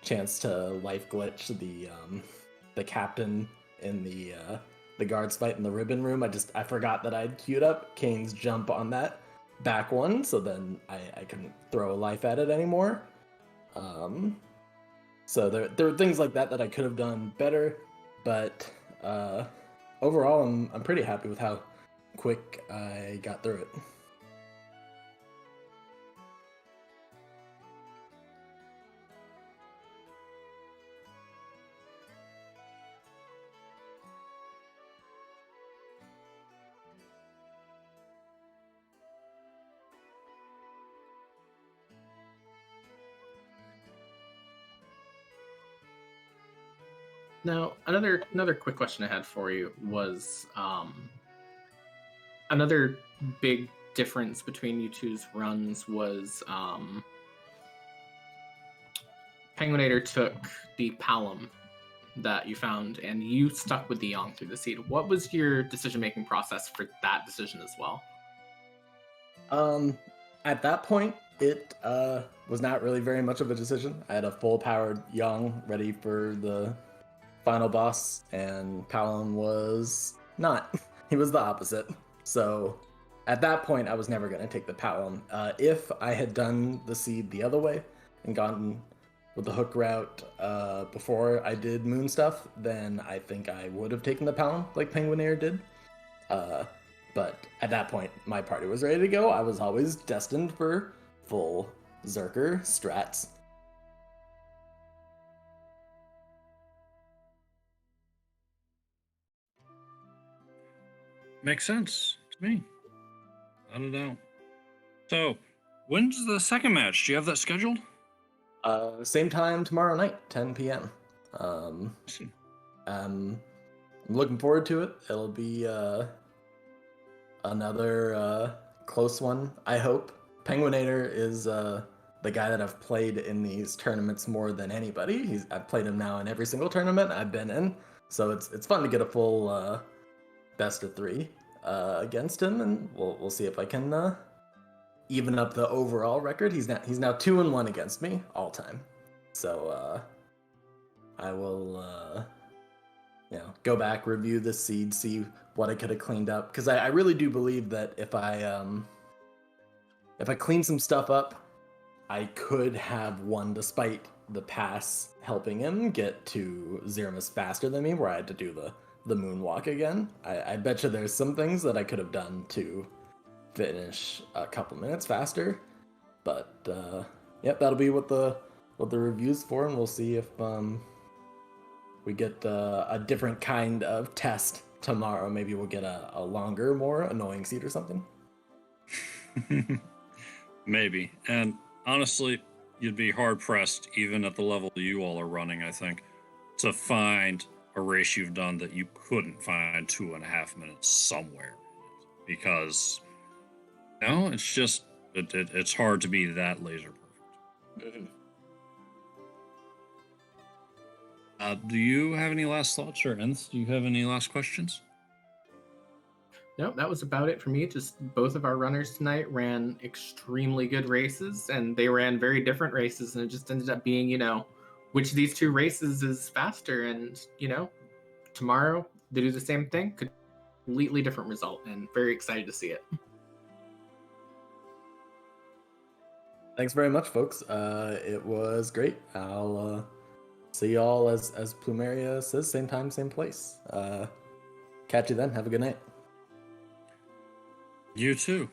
chance to life glitch the captain in the guards fight in the ribbon room. I forgot that I'd queued up Kane's jump on that back one, so then I couldn't throw a life at it anymore. So there were things like that I could have done better, but overall I'm pretty happy with how quick I got through it. Now, another quick question I had for you was, another big difference between you two's runs was penguin8r took the Palom that you found, and you stuck with the Yong through the seed. What was your decision-making process for that decision as well? At that point, it was not really very much of a decision. I had a full-powered Yong ready for the final boss, and Palom was not. He was the opposite. So at that point, I was never going to take the Palom. If I had done the seed the other way and gone with the hook route before I did moon stuff, then I think I would have taken the Palom like penguin8r did. But at that point, my party was ready to go. I was always destined for full Zerker strats. Makes sense to me. I don't know. So, when's the second match? Do you have that scheduled? Same time tomorrow night, 10 p.m. I'm looking forward to it. It'll be another close one, I hope. penguin8r is the guy that I've played in these tournaments more than anybody. I've played him now in every single tournament I've been in, so it's fun to get a full best of 3 against him, and we'll see if I can even up the overall record. He's now 2-1 against me all time, so I will go back, review the seed, see what I could have cleaned up, because I really do believe that if I clean some stuff up, I could have won despite the pass helping him get to Zeramus faster than me, where I had to do the moonwalk again. I bet you there's some things that I could have done to finish a couple minutes faster, but yep, that'll be what the review's for, and we'll see if we get a different kind of test tomorrow. Maybe we'll get a longer, more annoying seed or something. Maybe. And honestly, you'd be hard pressed, even at the level you all are running, I think, to find a race you've done that you couldn't find 2.5 minutes somewhere, because it's just it's hard to be that laser perfect. Do you have any last thoughts, or Nth? Do you have any last questions? No, that was about it for me. Just both of our runners tonight ran extremely good races, and they ran very different races, and it just ended up being, which of these two races is faster, and, tomorrow they do the same thing, completely different result, and very excited to see it. Thanks very much, folks. It was great. I'll see y'all, as Plumeria says, same time, same place. Catch you then. Have a good night. You too.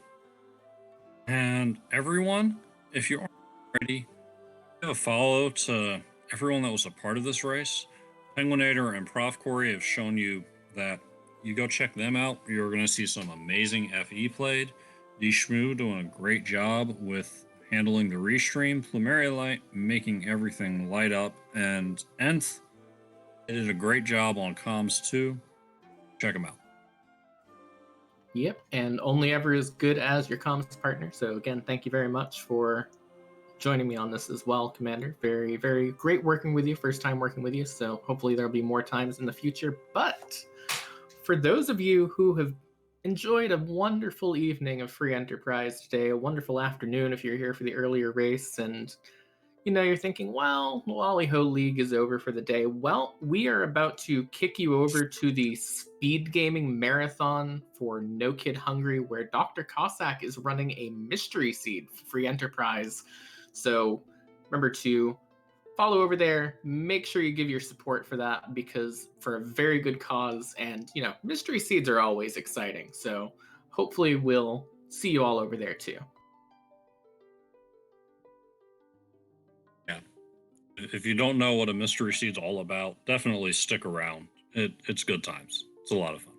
And everyone, if you aren't ready, give a follow to everyone that was a part of this race. penguin8r and profcory have shown you that you go check them out. You're going to see some amazing FE played. D-Shmoo doing a great job with handling the restream. Plumeria Light making everything light up. And Nth did a great job on comms too. Check them out. Yep, and only ever as good as your comms partner. So again, thank you very much for joining me on this as well, Commander. Very, very great working with you. First time working with you, so hopefully there'll be more times in the future. But for those of you who have enjoyed a wonderful evening of free enterprise today, a wonderful afternoon if you're here for the earlier race, and you're thinking, well, Lali-Ho League is over for the day. Well, we are about to kick you over to the speed gaming marathon for No Kid Hungry, where Dr. Cossack is running a mystery seed for free enterprise. So remember to follow over there. Make sure you give your support for that, because for a very good cause, and mystery seeds are always exciting. So hopefully we'll see you all over there too. Yeah. If you don't know what a mystery seed's all about, definitely stick around. It's good times. It's a lot of fun.